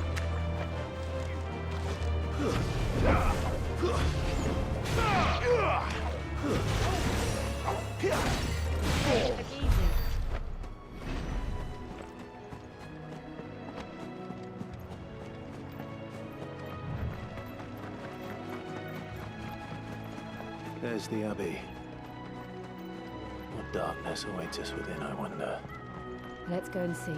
S6: There's the Abbey. What darkness awaits us within, I wonder?
S11: Let's go and see.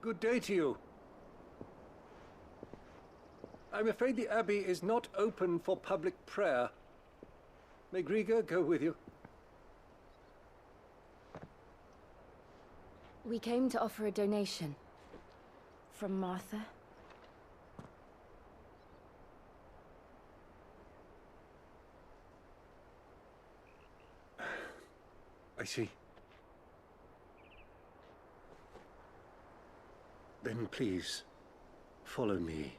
S2: Good day to you. I'm afraid the Abbey is not open for public prayer. May Grieger go with you?
S11: We came to offer a donation. From Martha.
S2: I see. Then please, follow me.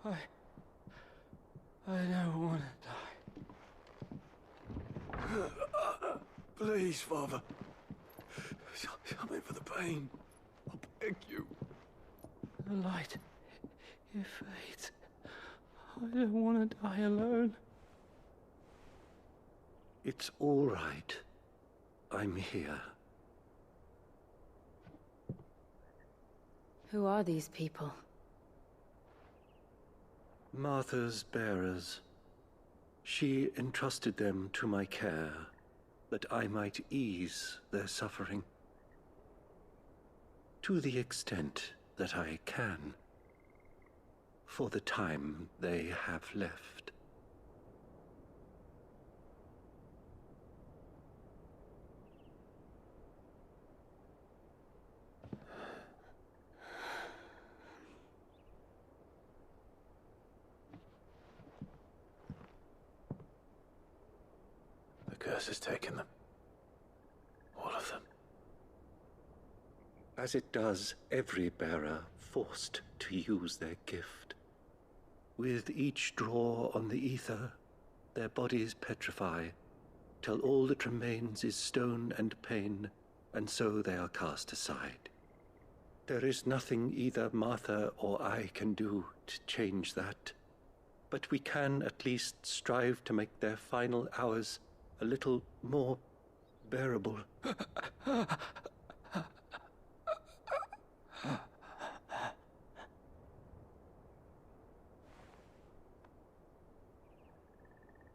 S21: I don't want to die. Please, Father. Help me for the pain. I'll beg you.
S9: The light, it fades. I don't want to die alone.
S2: It's all right. I'm here.
S11: Who are these people?
S2: Martha's bearers. She entrusted them to my care, that I might ease their suffering. To the extent that I can. for the time they have left.
S6: The curse has taken them. All of them.
S2: As it does every bearer forced to use their gift. With each draw on the ether, their bodies petrify, till all that remains is stone and pain, and so they are cast aside. There is nothing either Martha or I can do to change that, but we can at least strive to make their final hours a little more bearable.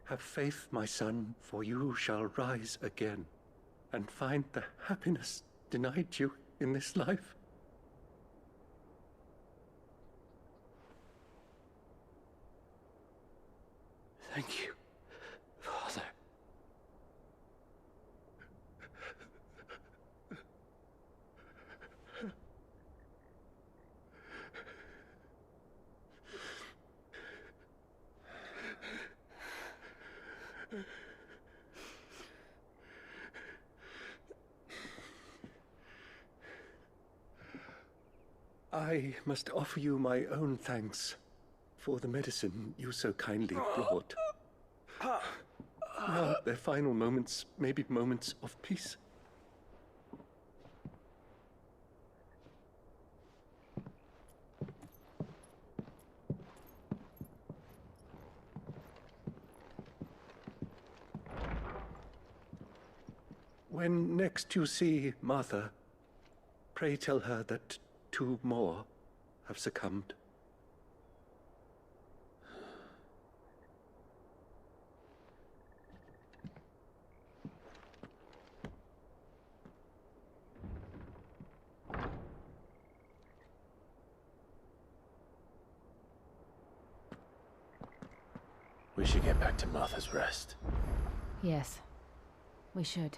S2: Have faith, my son, for you shall rise again and find the happiness denied you in this life.
S20: Thank you, Father.
S2: I must offer you my own thanks for the medicine you so kindly brought. Now, their final moments may be moments of peace. When next you see Martha, pray tell her that 2 more have succumbed.
S6: We should get back to Martha's Rest.
S11: Yes, we should.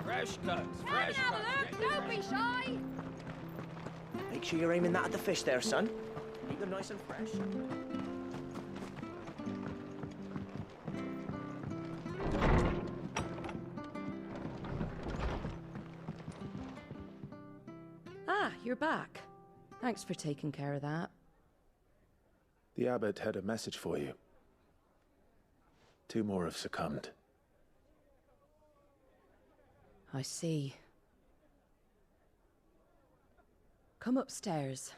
S9: Fresh cuts, fresh cuts.
S22: Don't be shy!
S7: Make sure you're aiming that at the fish there, son. Keep them nice and fresh.
S22: Ah, you're back. Thanks for taking care of that.
S6: The abbot had a message for you. 2 more have succumbed.
S22: I see. Come upstairs.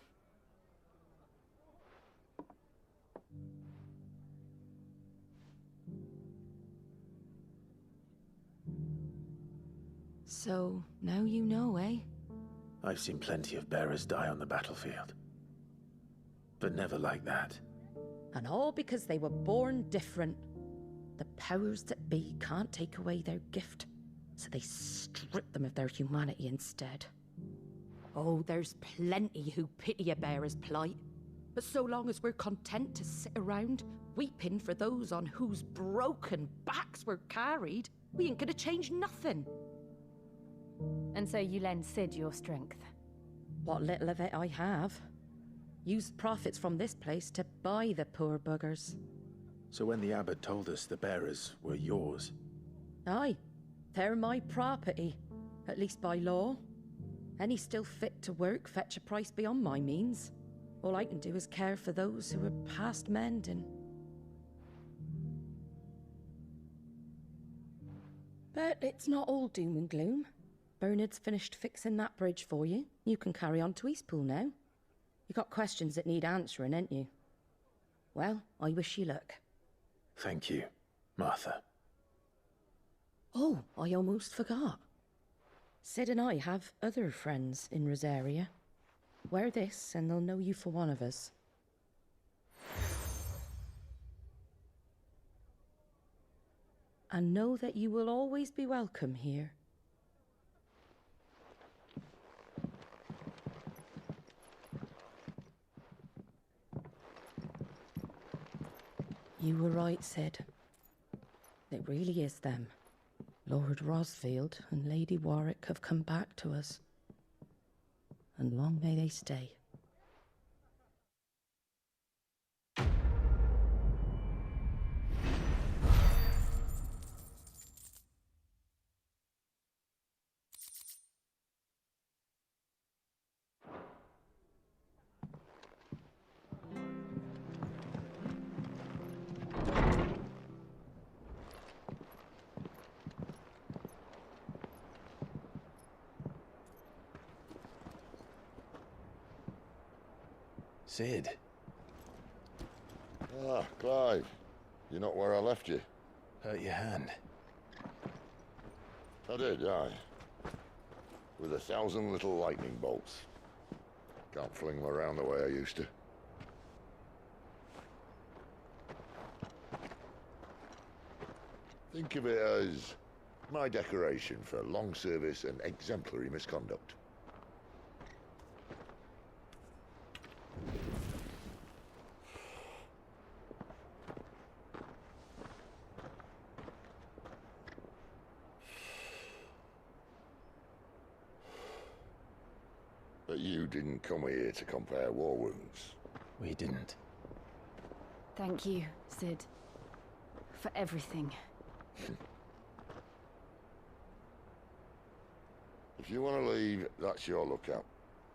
S22: So, now you know, eh?
S6: I've seen plenty of bearers die on the battlefield. But never like that.
S22: And all because they were born different. powers that be can't take away their gift, so they strip them of their humanity instead. Oh, there's plenty who pity a bearer's plight, but so long as we're content to sit around, weeping for those on whose broken backs we're carried, we ain't gonna change nothing.
S11: And so you lend Sid your strength?
S22: What little of it I have. Use profits from this place to buy the poor buggers.
S6: So when the abbot told us the bearers were yours...
S22: Aye, they're my property, at least by law. Any still fit to work fetch a price beyond my means. All I can do is care for those who are past mending. But it's not all doom and gloom. Bernard's finished fixing that bridge for you. You can carry on to Eastpool now. You got questions that need answering, ain't you? Well, I wish you luck.
S6: Thank you, Martha.
S22: Oh, I almost forgot. Sid and I have other friends in Rosaria. Wear this and they'll know you for one of us. And know that you will always be welcome here. You were right, Sid. It really is them. Lord Rosfield and Lady Warwick have come back to us. And long may they stay.
S6: Sid.
S3: Ah, Clive. You're not where I left you.
S6: Hurt your hand.
S3: I did, aye. With 1,000 little lightning bolts. Can't fling them around the way I used to. Think of it as my decoration for long service and exemplary misconduct. But you didn't come here to compare war wounds.
S6: We didn't.
S11: Thank you, Sid. For everything.
S3: If you want to leave, that's your lookout.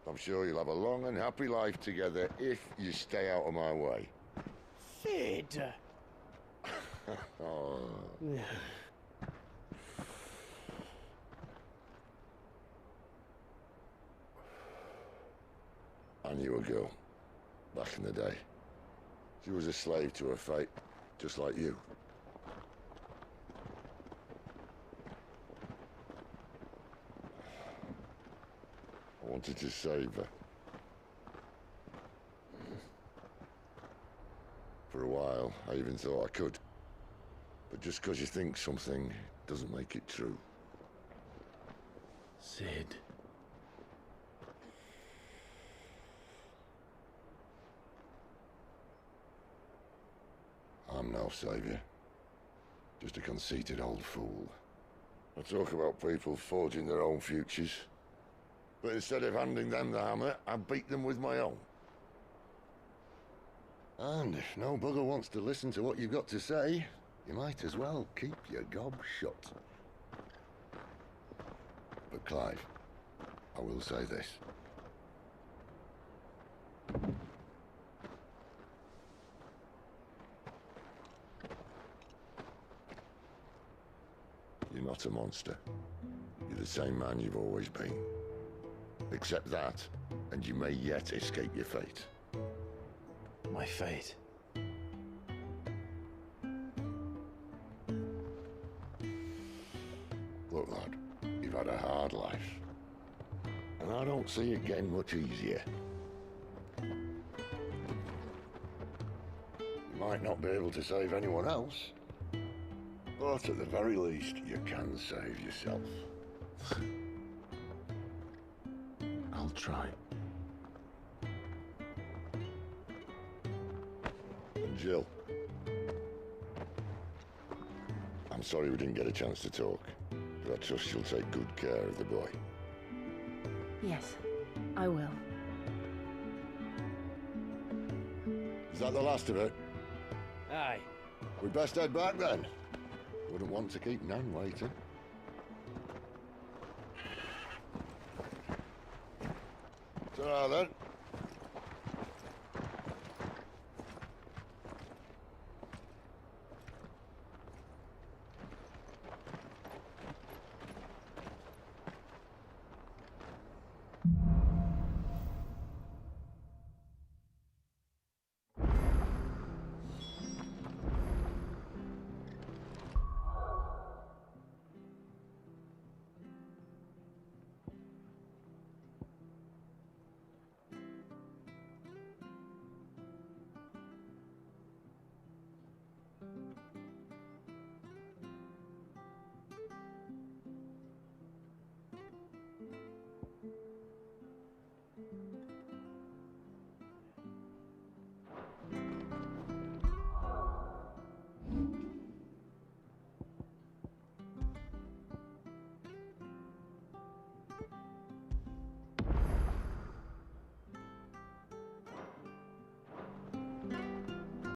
S3: I'm sure you'll have a long and happy life together if you stay out of my way.
S20: Sid!
S3: Oh. I knew a girl, back in the day. She was a slave to her fate, just like you. I wanted to save her. For a while, I even thought I could. But just because you think something doesn't make it true.
S6: Sid.
S3: I'm no savior. Just a conceited old fool. I talk about people forging their own futures. But instead of handing them the hammer, I beat them with my own. And if no bugger wants to listen to what you've got to say, you might as well keep your gob shut. But Clive, I will say this. You're not a monster. You're the same man you've always been. Accept that, and you may yet escape your fate.
S6: My fate?
S3: Look, lad, you've had a hard life. And I don't see it getting much easier. You might not be able to save anyone else, But at the very least, you can save yourself.
S6: I'll try.
S3: And Jill. I'm sorry we didn't get a chance to talk, but I trust you'll take good care of the boy.
S11: Yes, I will.
S3: Is that the last of it?
S7: Aye.
S3: We'd best head back then. Wouldn't want to keep Nan waiting. Ta-ra then.